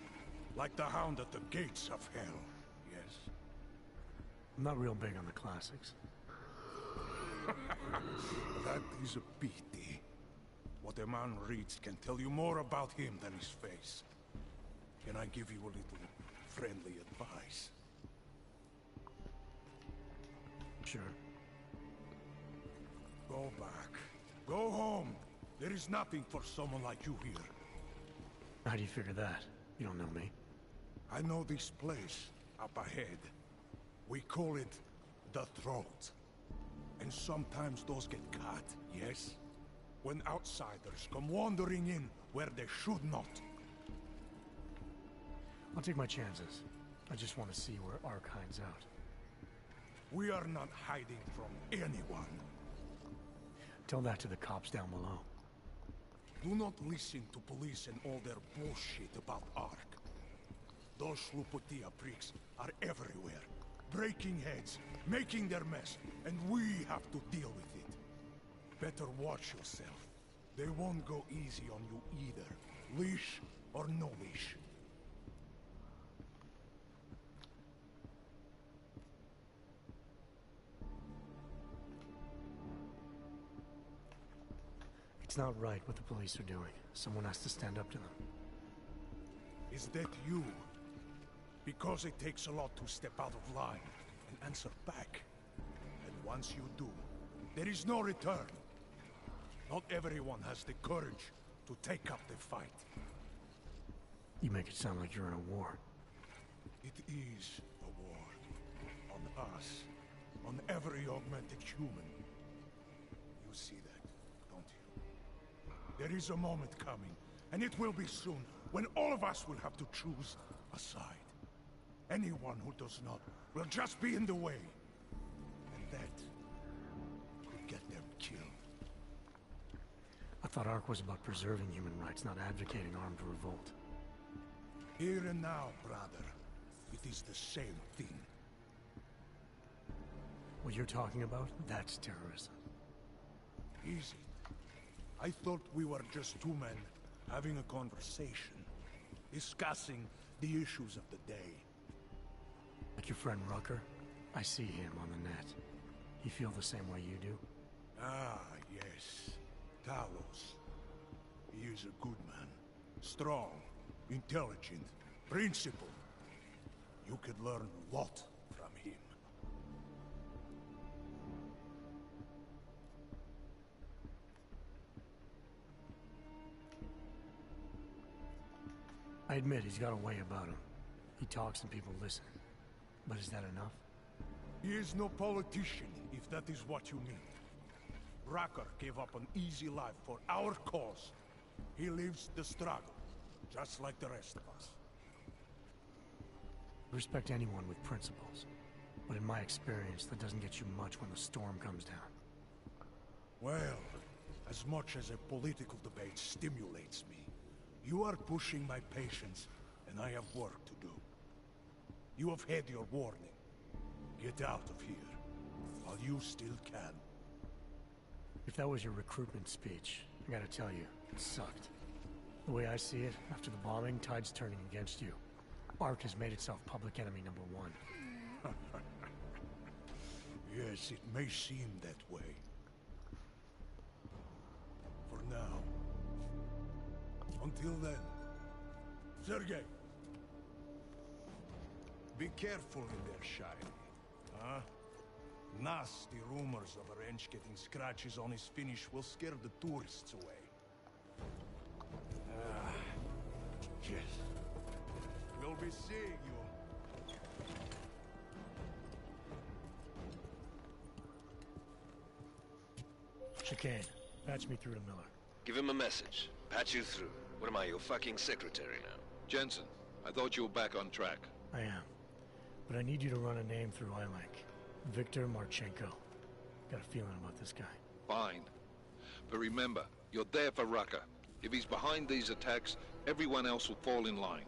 Like the hound at the gates of hell. Yes? I'm not real big on the classics. That is a pity. What a man reads can tell you more about him than his face. Can I give you a little friendly advice? Sure. Go back. Go home. There is nothing for someone like you here. How do you figure that? You don't know me. I know this place up ahead. We call it the Throat. And sometimes those get cut, yes? When outsiders come wandering in where they should not. I'll take my chances. I just want to see where Ark hides out. We are not hiding from anyone. Tell that to the cops down below. Do not listen to police and all their bullshit about Ark. Those Slupotia pricks are everywhere. Breaking heads, making their mess, and we have to deal with it. Better watch yourself. They won't go easy on you either. Leash or no leash. It's not right what the police are doing. Someone has to stand up to them. Is that you? Because it takes a lot to step out of line and answer back. And once you do, there is no return. Not everyone has the courage to take up the fight. You make it sound like you're in a war. It is a war. On us. On every augmented human. You see that, don't you? There is a moment coming, and it will be soon, when all of us will have to choose a side. Anyone who does not will just be in the way. And that could get them killed. I thought Ark was about preserving human rights, not advocating armed revolt. Here and now, brother, it is the same thing. What you're talking about, that's terrorism. Is it? I thought we were just two men having a conversation, discussing the issues of the day. Like your friend Rucker? I see him on the net. You feel the same way you do? Ah, yes. Talos. He is a good man. Strong, intelligent, principled. You could learn a lot from him. I admit he's got a way about him. He talks and people listen. But is that enough? He is no politician, if that is what you mean. Rucker gave up an easy life for our cause. He lives the struggle, just like the rest of us. Respect anyone with principles. But in my experience, that doesn't get you much when the storm comes down. Well, as much as a political debate stimulates me, you are pushing my patience, and I have work to do. You have had your warning. Get out of here, while you still can. If that was your recruitment speech, I gotta tell you, it sucked. The way I see it, after the bombing, tide's turning against you. ARC has made itself public enemy #1. Yes, it may seem that way. For now. Until then. Sergei! Be careful in there, Shiny. Huh? Nasty rumors of a wrench getting scratches on his finish will scare the tourists away. Yes. We'll be seeing you. Chicane, patch me through to Miller. Give him a message. Patch you through. What am I, your fucking secretary now? Jensen, I thought you were back on track. I am. But I need you to run a name through iLink. Victor Marchenko. Got a feeling about this guy. Fine. But remember, you're there for Rucker. If he's behind these attacks, everyone else will fall in line.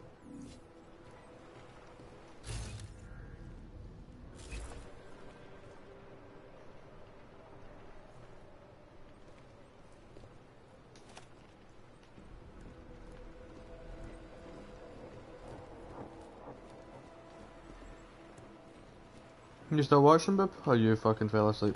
You still watching, Bib? Or you fucking fell asleep?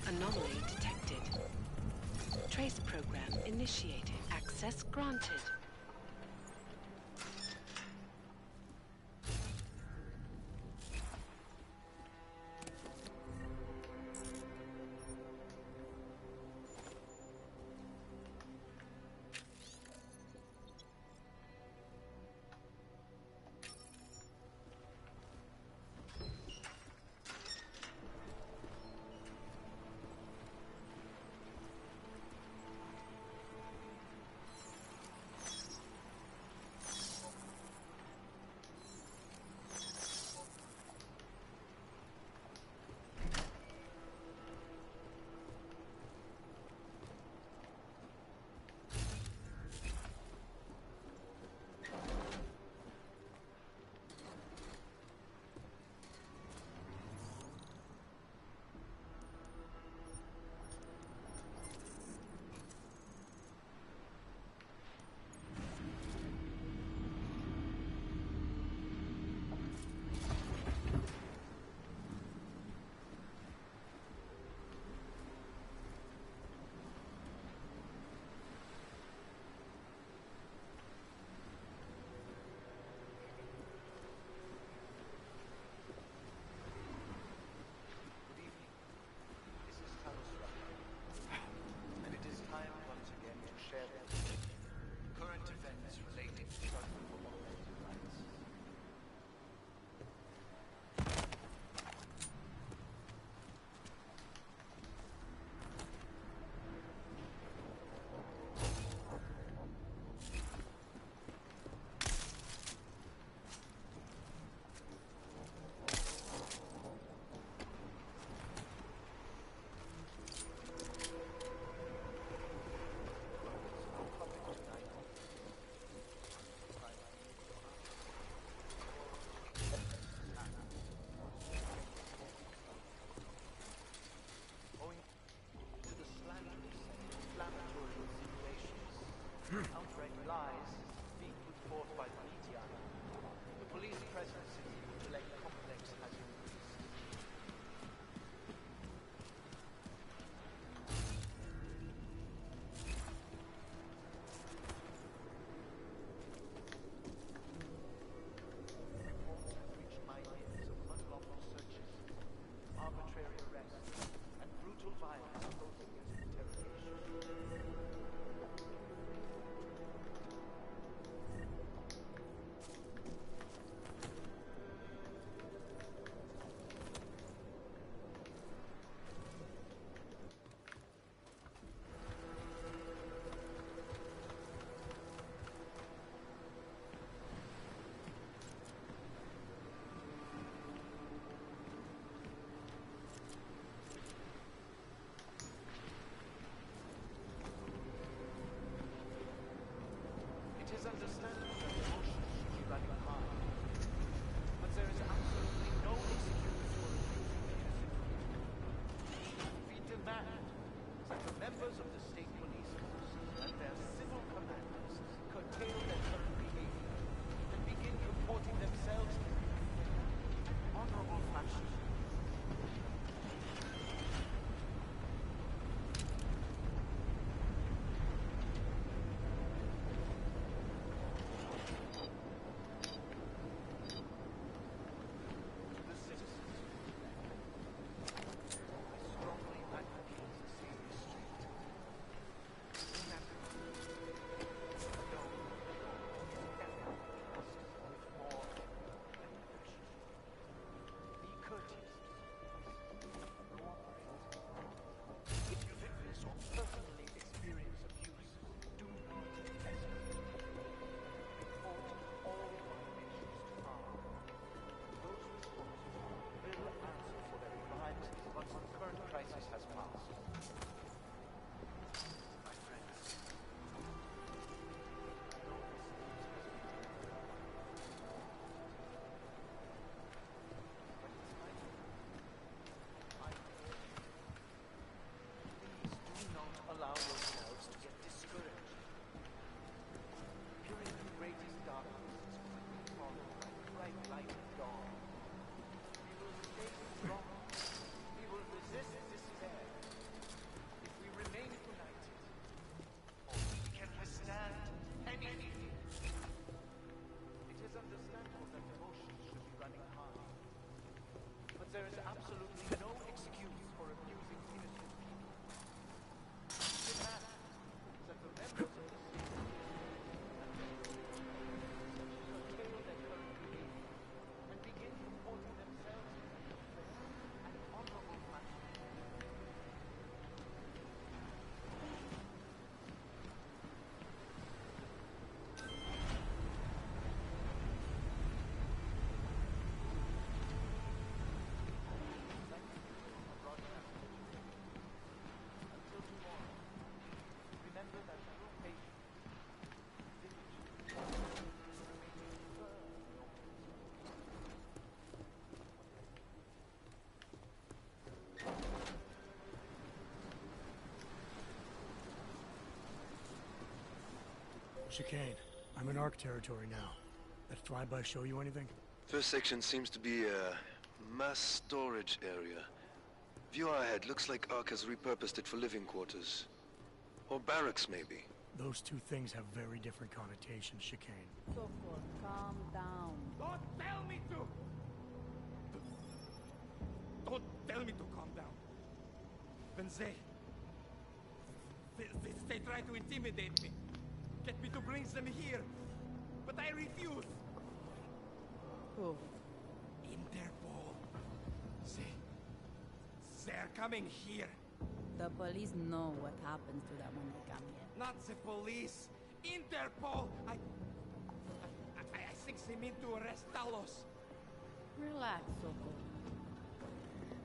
Anomaly detected. Trace program initiated. Access granted. Chicane, I'm in ARC territory now. That flyby show you anything? First section seems to be a mass storage area. View ahead looks like ARC has repurposed it for living quarters. Or barracks, maybe. Those two things have very different connotations, Chicane. Sokol, calm down. Don't tell me to! Don't tell me to calm down. When they try to intimidate me. Get me to bring them here. But I refuse. Who? Interpol. They're coming here. The police know what happens to them when they come here. Not the police. Interpol. I think they mean to arrest Talos. Relax, Sokol.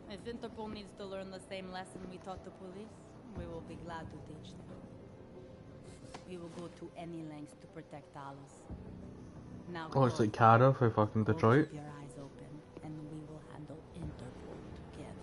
If Interpol needs to learn the same lesson we taught the police, we will be glad to teach them. We will go to any lengths to protect Talos. Now, Oh, it's like Cara for fucking Detroit. keep your eyes open, and we will handle Interpol together.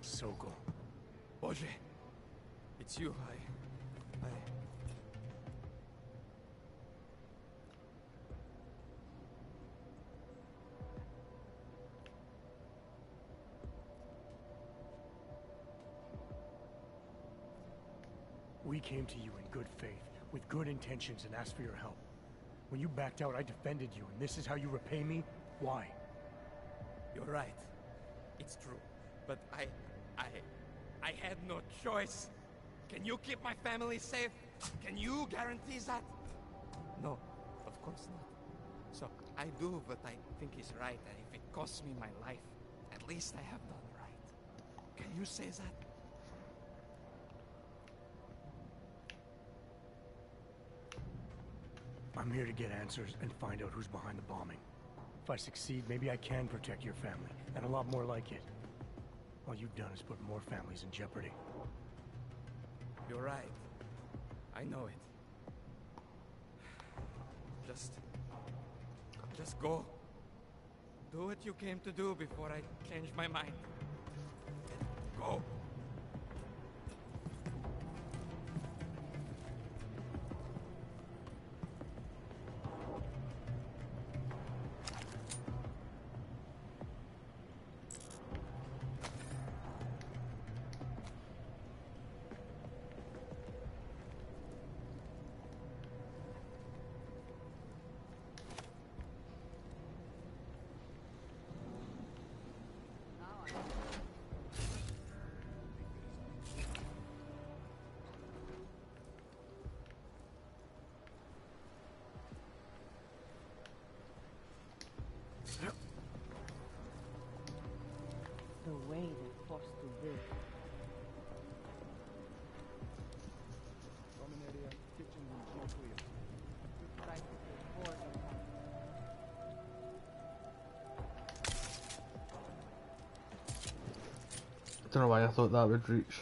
Sokol. Boże, it's you. We came to you in good faith, with good intentions, and asked for your help. When you backed out, I defended you, and this is how you repay me? Why? You're right. It's true. But I had no choice. Can you keep my family safe? Can you guarantee that? No, of course not. So I do what I think is right, and if it costs me my life, at least I have done right. Can you say that? I'm here to get answers and find out who's behind the bombing. If I succeed, maybe I can protect your family, and a lot more like it. All you've done is put more families in jeopardy. You're right. I know it. Just go. Do what you came to do before I change my mind. Go. The way they're forced to live. Common area, kitchen rooms, all clear. We try to take board and I don't know why I thought that would reach.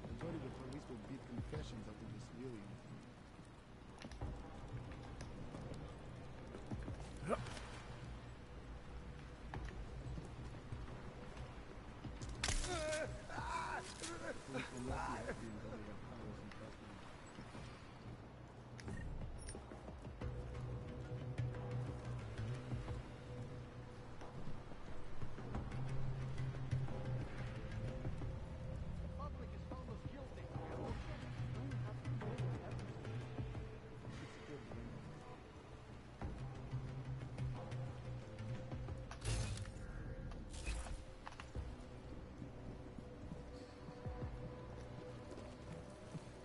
Majority of the police will beat confessions after this civilian.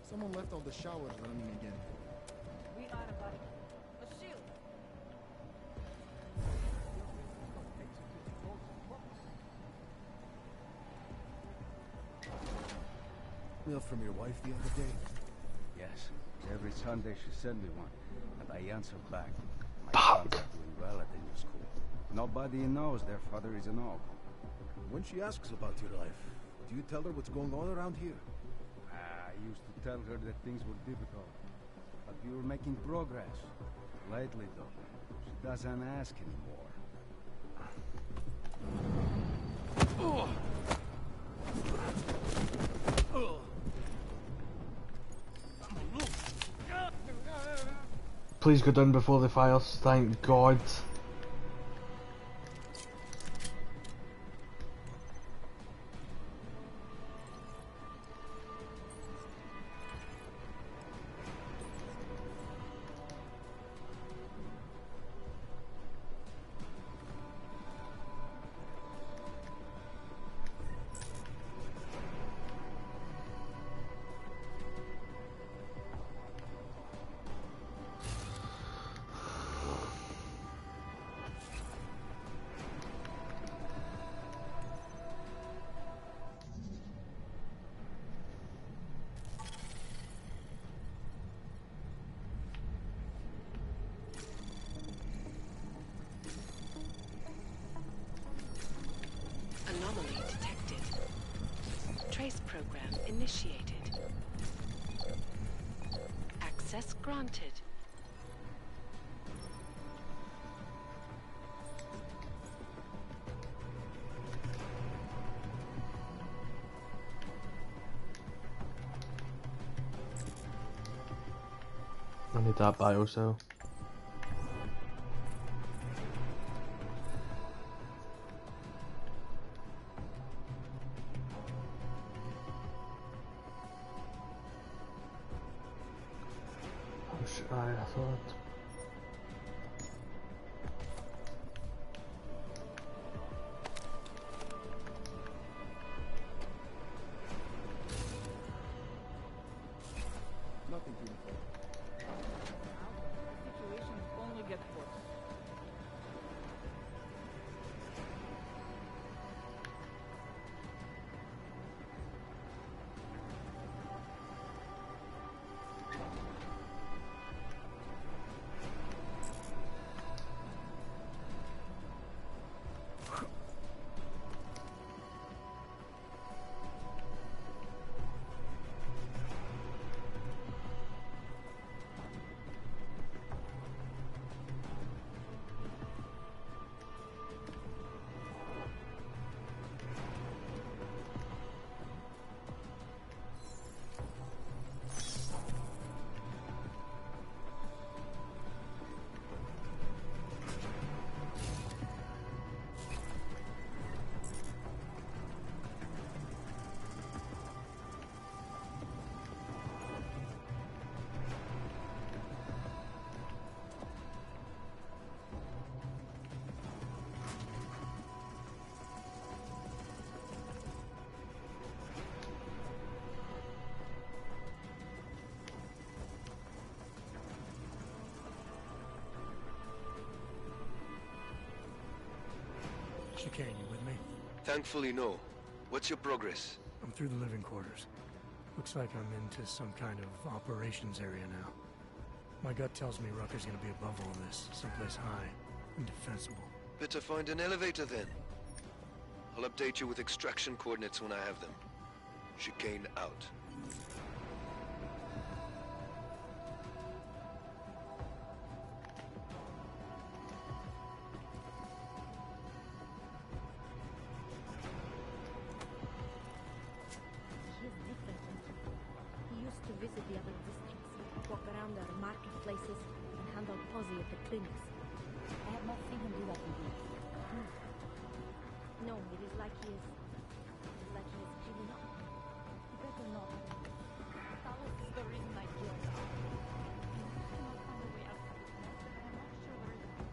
Someone left all the showers running again. we are about a shield. Mail from your wife the other day? Yes. Every Sunday she sent me one, and I answer back. My son doing well at the new school. Nobody knows their father is an og. When she asks about your life, do you tell her what's going on around here? I used to tell her that things were difficult, but we were making progress. Lately, though, she doesn't ask anymore. Please go down before the fires, thank God. Anomaly detected. Trace program initiated. Access granted. I need that bio cell. I thought. Nothing to report. The situation only gets worse. Chicane, you with me? Thankfully, no. What's your progress? I'm through the living quarters. Looks like I'm into some kind of operations area now. My gut tells me Rucker's gonna be above all this, someplace high and defensible. Better find an elevator then. I'll update you with extraction coordinates when I have them. Chicane out. He is different. He used to visit the other districts, walk around their marketplaces, and handle posse at the clinics. I have not seen him do that in years. No, it is like he is giving up. He better not. That was the reason I joined up. I cannot find a way out of this mess, and I am not sure there is a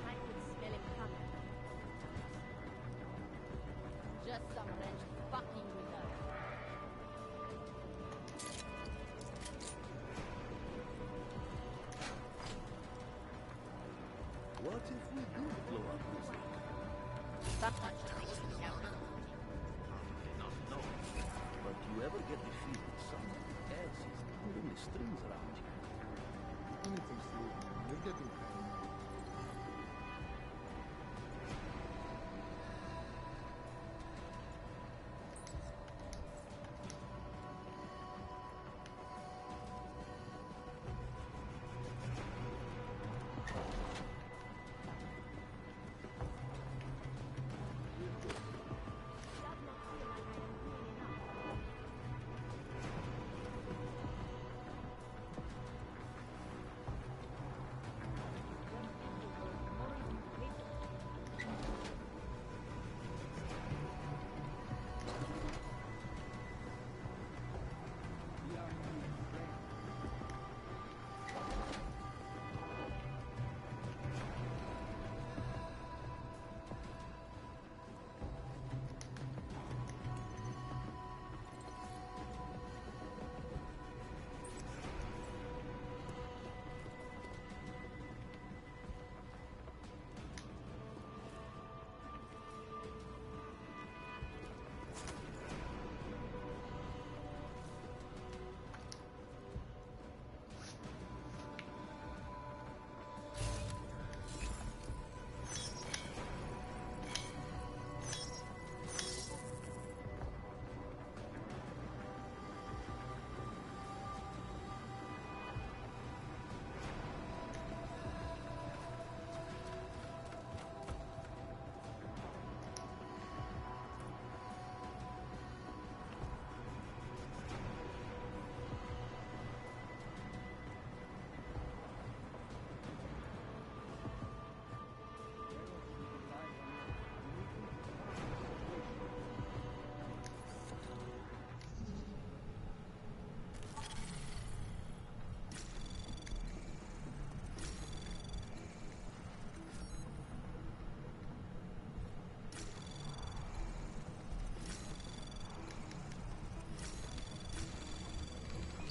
I could smell it coming. just some wrench fucking with us. strings around you. Anything, Steve. You're getting paranoid.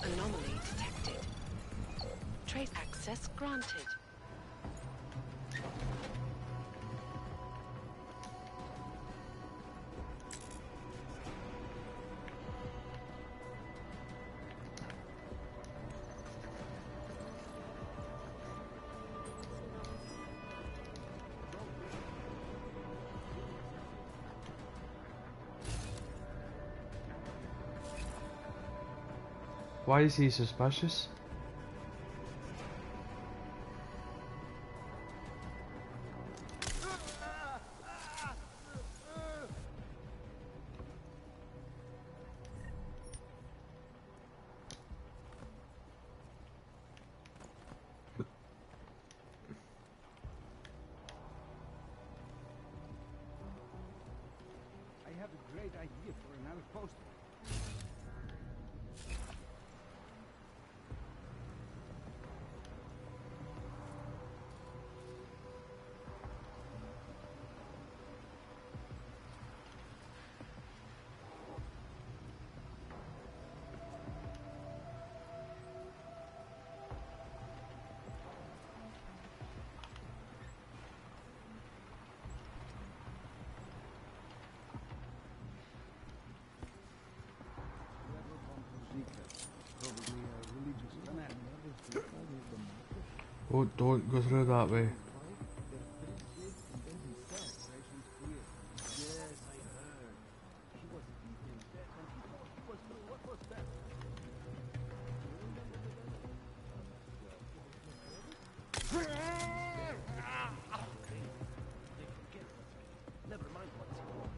Anomaly detected. Trace access granted. Why is he suspicious? I have a great idea for an outpost. Oh, don't go through that way. Never mind what's wrong.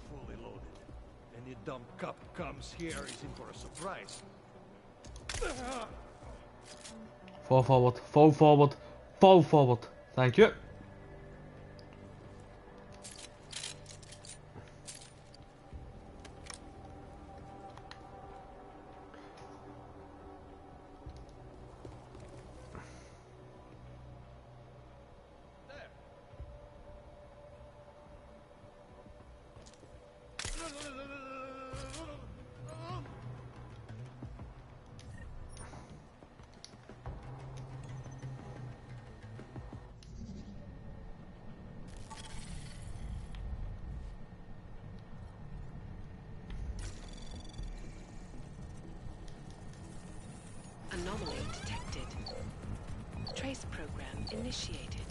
Fully loaded. Any dumb cop comes here is in for a surprise. Fall forward, fall forward, fall forward. Thank you. Anomaly detected. Trace program initiated.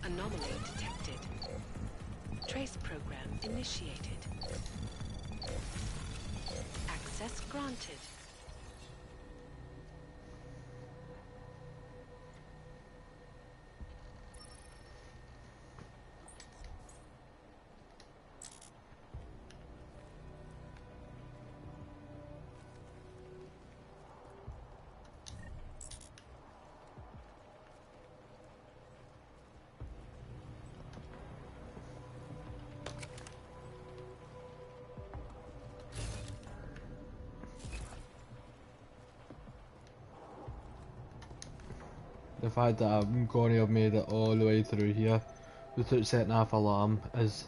Anomaly detected. Trace program initiated. Access granted. The fact that I'm going to have made it all the way through here without setting off alarm is...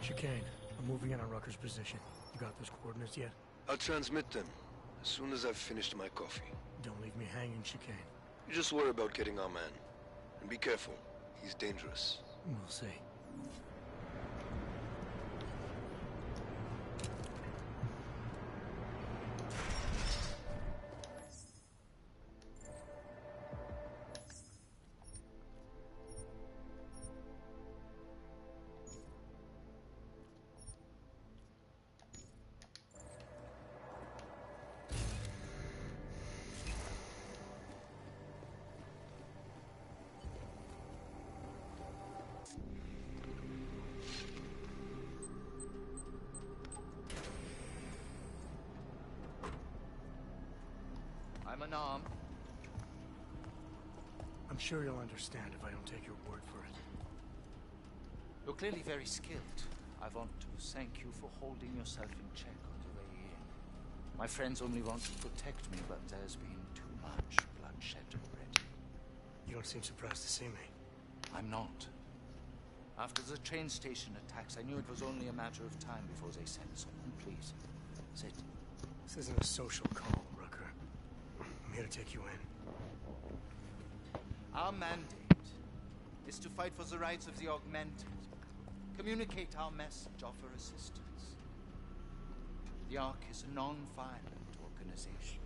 Chicane, I'm moving in on Rucker's position. You got those coordinates yet? I'll transmit them as soon as I've finished my coffee. Don't leave me hanging, Chicane. You just worry about getting our man. And be careful. He's dangerous. We'll see. I'm unarmed. I'm sure you'll understand if I don't take your word for it. You're clearly very skilled. I want to thank you for holding yourself in check on the way in. My friends only want to protect me, but there's been too much bloodshed already. You don't seem surprised to see me. I'm not. After the train station attacks, I knew it was only a matter of time before they sent someone. Please, sit. This isn't a social call, Rucker. I'm here to take you in. Our mandate is to fight for the rights of the augmented. Communicate our message, offer assistance. The Ark is a non-violent organization.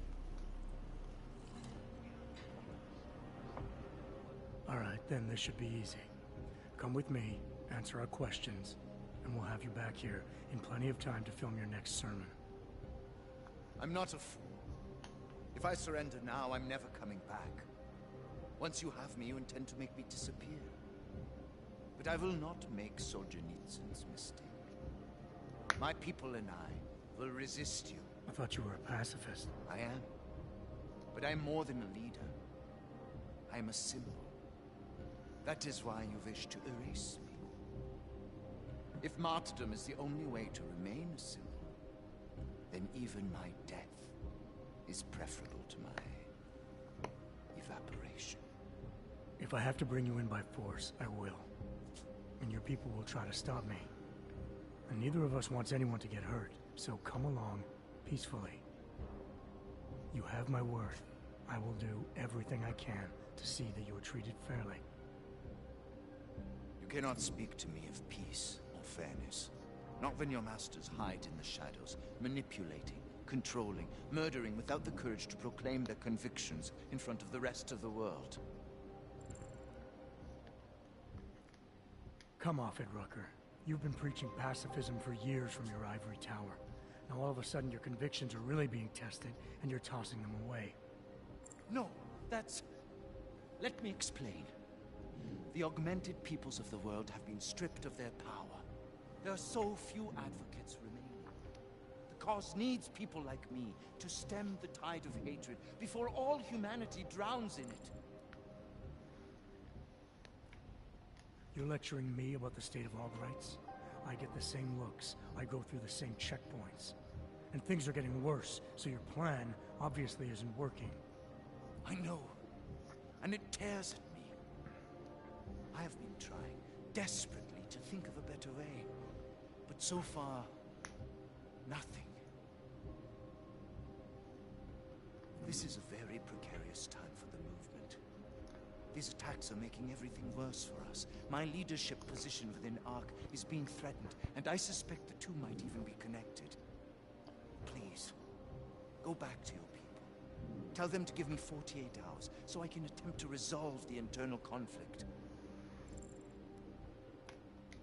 Alright, then this should be easy. Come with me, answer our questions, and we'll have you back here in plenty of time to film your next sermon. I'm not a fool. If I surrender now, I'm never coming back. Once you have me, you intend to make me disappear. But I will not make Solzhenitsyn's mistake. My people and I will resist you. I thought you were a pacifist. I am. But I'm more than a leader. I'm a symbol. That is why you wish to erase me. If martyrdom is the only way to remain a symbol, then even my death is preferable to my evaporation. If I have to bring you in by force, I will. And your people will try to stop me. And neither of us wants anyone to get hurt, so come along peacefully. You have my word. I will do everything I can to see that you are treated fairly. You cannot speak to me of peace or fairness. Not when your masters hide in the shadows, manipulating, controlling, murdering without the courage to proclaim their convictions in front of the rest of the world. Come off it, Rucker. You've been preaching pacifism for years from your ivory tower. Now all of a sudden your convictions are really being tested, and you're tossing them away. No, that's... Let me explain. The augmented peoples of the world have been stripped of their power. There are so few advocates remaining. The cause needs people like me to stem the tide of hatred before all humanity drowns in it. You're lecturing me about the state of Aug rights? I get the same looks. I go through the same checkpoints. And things are getting worse, so your plan obviously isn't working. I know. And it tears at me. I have been trying desperately to think of a better way. But so far, nothing. This is a very precarious time for the movement. These attacks are making everything worse for us. My leadership position within ARC is being threatened, and I suspect the two might even be connected. Please, go back to your people. Tell them to give me 48 hours, so I can attempt to resolve the internal conflict.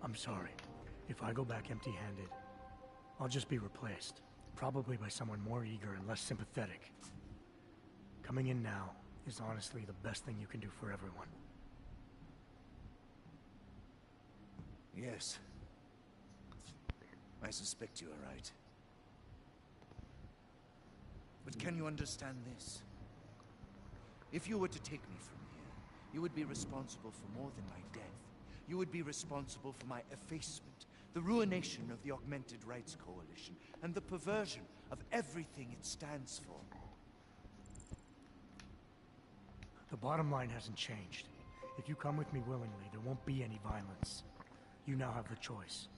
I'm sorry. If I go back empty-handed, I'll just be replaced. Probably by someone more eager and less sympathetic. Coming in now is honestly the best thing you can do for everyone. Yes. I suspect you are right. But can you understand this? If you were to take me from here, you would be responsible for more than my death. You would be responsible for my effacement, the ruination of the Augmented Rights Coalition, and the perversion of everything it stands for. The bottom line hasn't changed. If you come with me willingly, there won't be any violence. You now have the choice.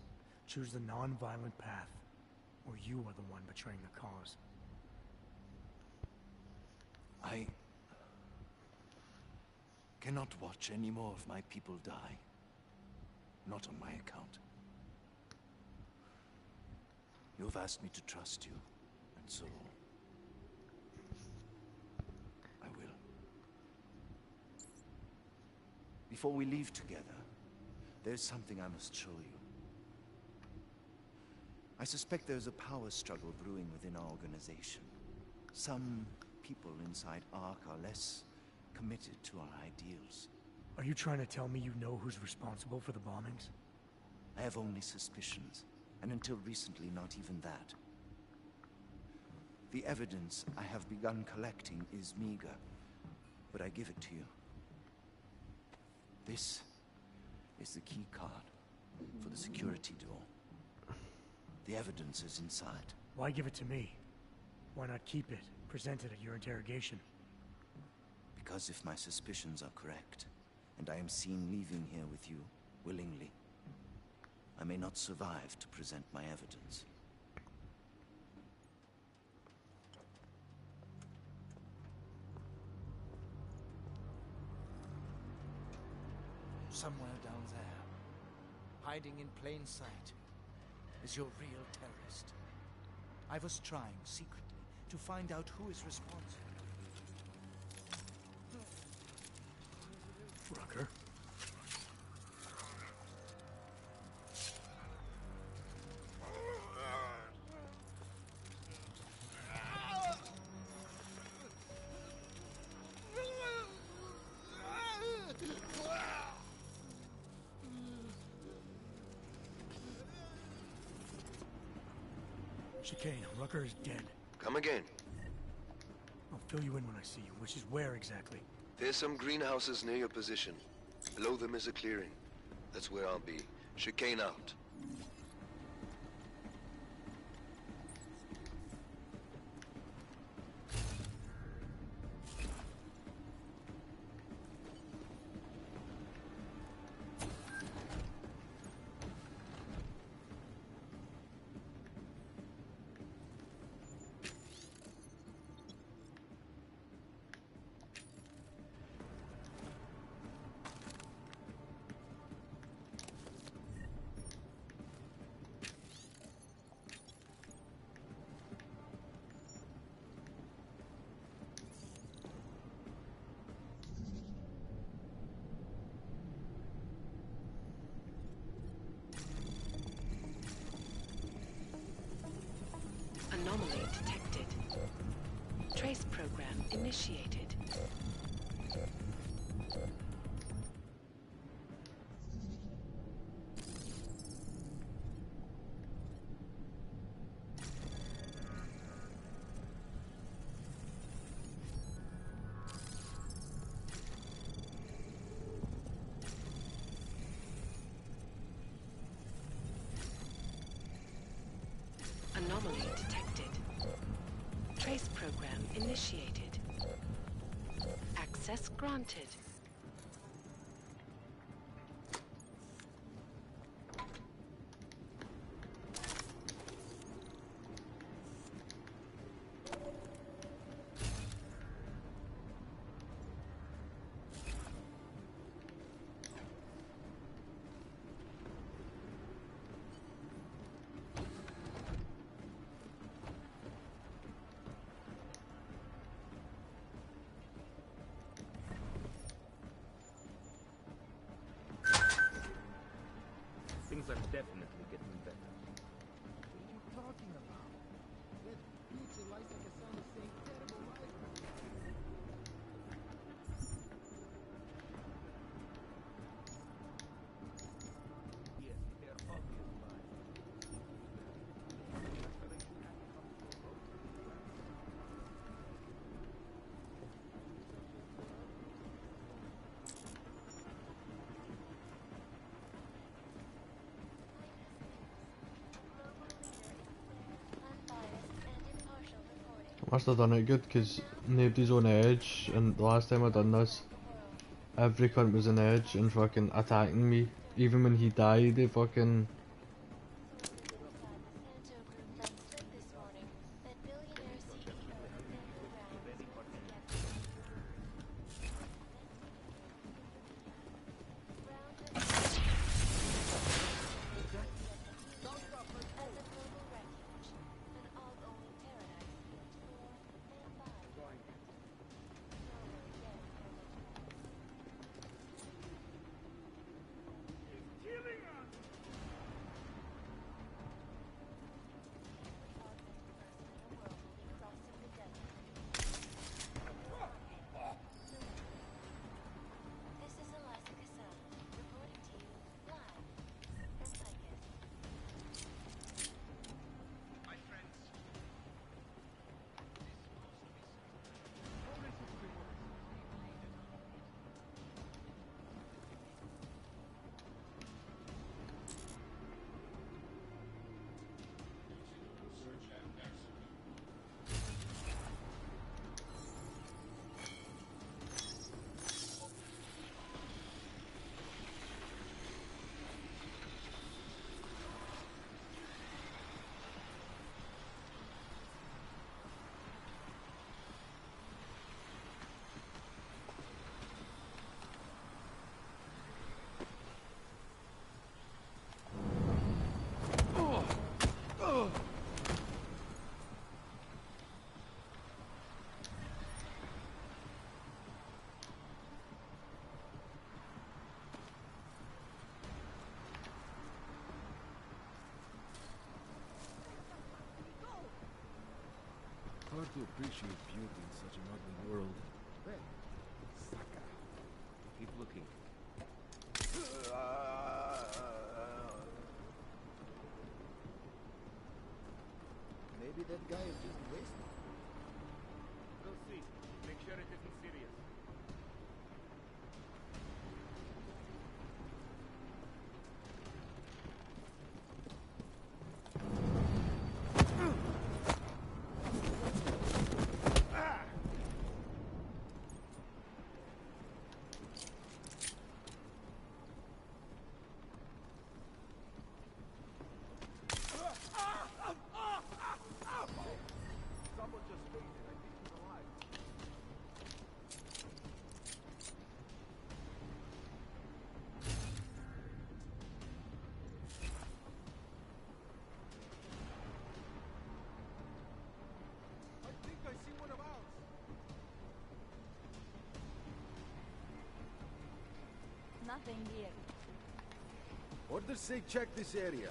Choose the non-violent path, or you are the one betraying the cause. I cannot watch any more of my people die. Not on my account. You have asked me to trust you, and so I will. Before we leave together, there's something I must show you. I suspect there's a power struggle brewing within our organization. Some people inside ARC are less committed to our ideals. Are you trying to tell me you know who's responsible for the bombings? I have only suspicions, and until recently, not even that. The evidence I have begun collecting is meager, but I give it to you. This is the key card for the security door. The evidence is inside. Why give it to me? Why not keep it, present it at your interrogation? Because if my suspicions are correct, and I am seen leaving here with you, willingly, I may not survive to present my evidence. Somewhere down there, hiding in plain sight, is your real terrorist. I was trying secretly to find out who is responsible. Rucker? Chicane, Rucker is dead. Come again. I'll fill you in when I see you, which is where exactly? There's some greenhouses near your position. Below them is a clearing. That's where I'll be. Chicane out. Anomaly detected. Trace program initiated. Anomaly detected. Trace program initiated. Access granted. Things are definitely getting better. What are you talking about? That pizza lies like a son of saying terrible life. Yes, they're obvious lies. Must have done it good because nobody's on edge, and the last time I done this, every cunt was on edge and fucking attacking me. Even when he died, they fucking. Hard to appreciate beauty in such an ugly world. Keep looking. Maybe that guy is just wasting. We'll see. Make sure it isn't serious. Someone just fainted. I think he's alive. I think I see one of ours. Nothing here. Orders say check this area.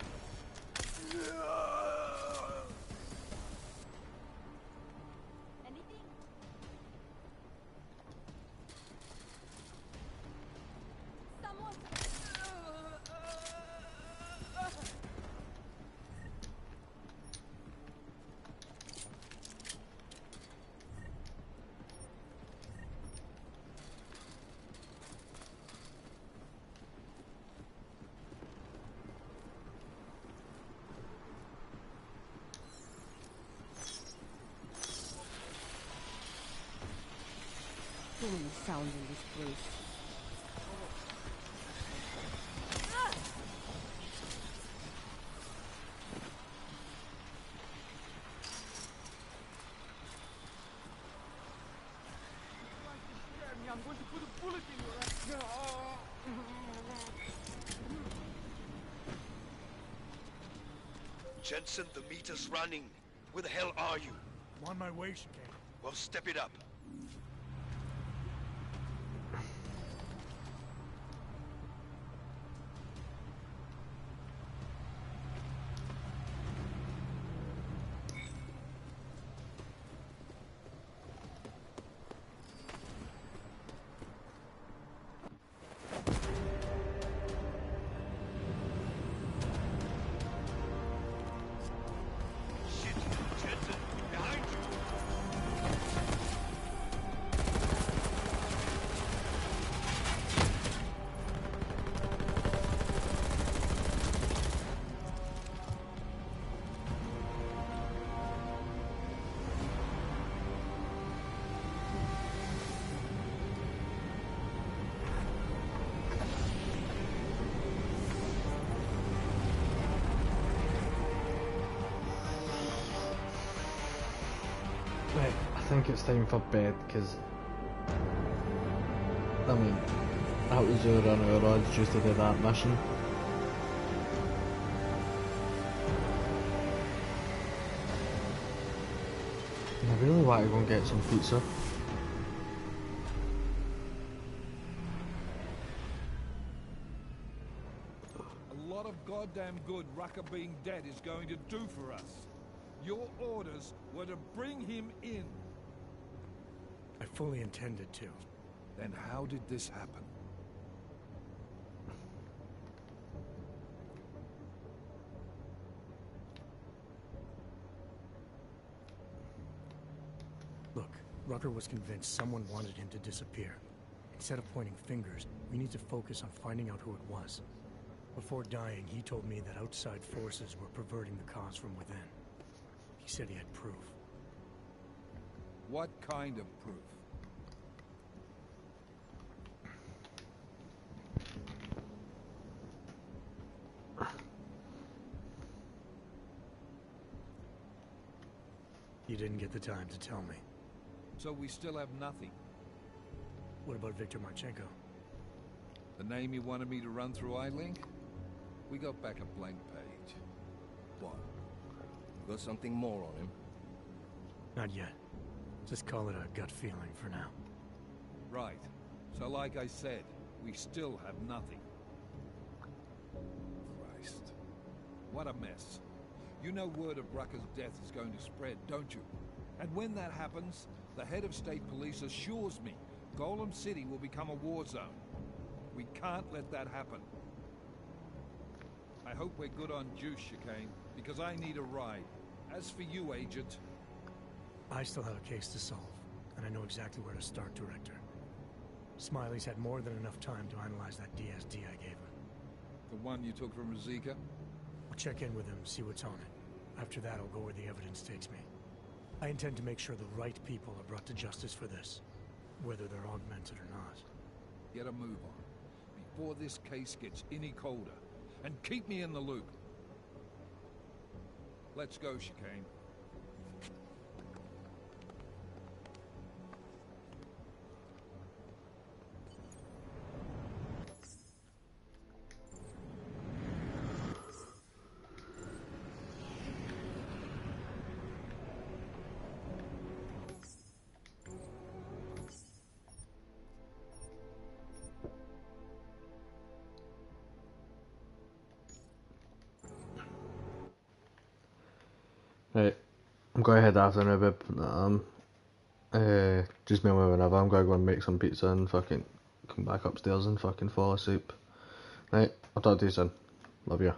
sounds in this place. I'm going to put a bullet in your ass. Jensen, the meter's running. Where the hell are you? I'm on my way, Chicane. Well, step it up. Right, I think it's time for bed, because I mean, that was over on our odds just to do that mission. And I really want to go and get some pizza. A lot of goddamn good Rucker being dead is going to do for us. Your orders were to bring him in. I fully intended to. Then how did this happen? Look, Rucker was convinced someone wanted him to disappear. Instead of pointing fingers, we need to focus on finding out who it was. Before dying, he told me that outside forces were perverting the cause from within. He said he had proof. What kind of proof? You didn't get the time to tell me. So we still have nothing. What about Victor Marchenko? The name you wanted me to run through iLink? We got back a blank page. What? Got something more on him? Not yet. Just call it a gut feeling for now. Right. So like I said, we still have nothing. Christ. What a mess. You know word of Rucker's death is going to spread, don't you? And when that happens, the head of state police assures me Golem City will become a war zone. We can't let that happen. I hope we're good on juice, Chicane, because I need a ride. As for you, Agent... I still have a case to solve, and I know exactly where to start, Director. Smiley's had more than enough time to analyze that DSD I gave him. The one you took from Ruzika? We'll check in with him, see what's on it. After that, I'll go where the evidence takes me. I intend to make sure the right people are brought to justice for this, whether they're augmented or not. Get a move on, before this case gets any colder. And keep me in the loop. Let's go, Chicane. Right, I'm going to head after now, babe. Just me whenever. I'm going to go and make some pizza and fucking come back upstairs and fucking fall asleep. Right, I'll talk to you soon. Love you.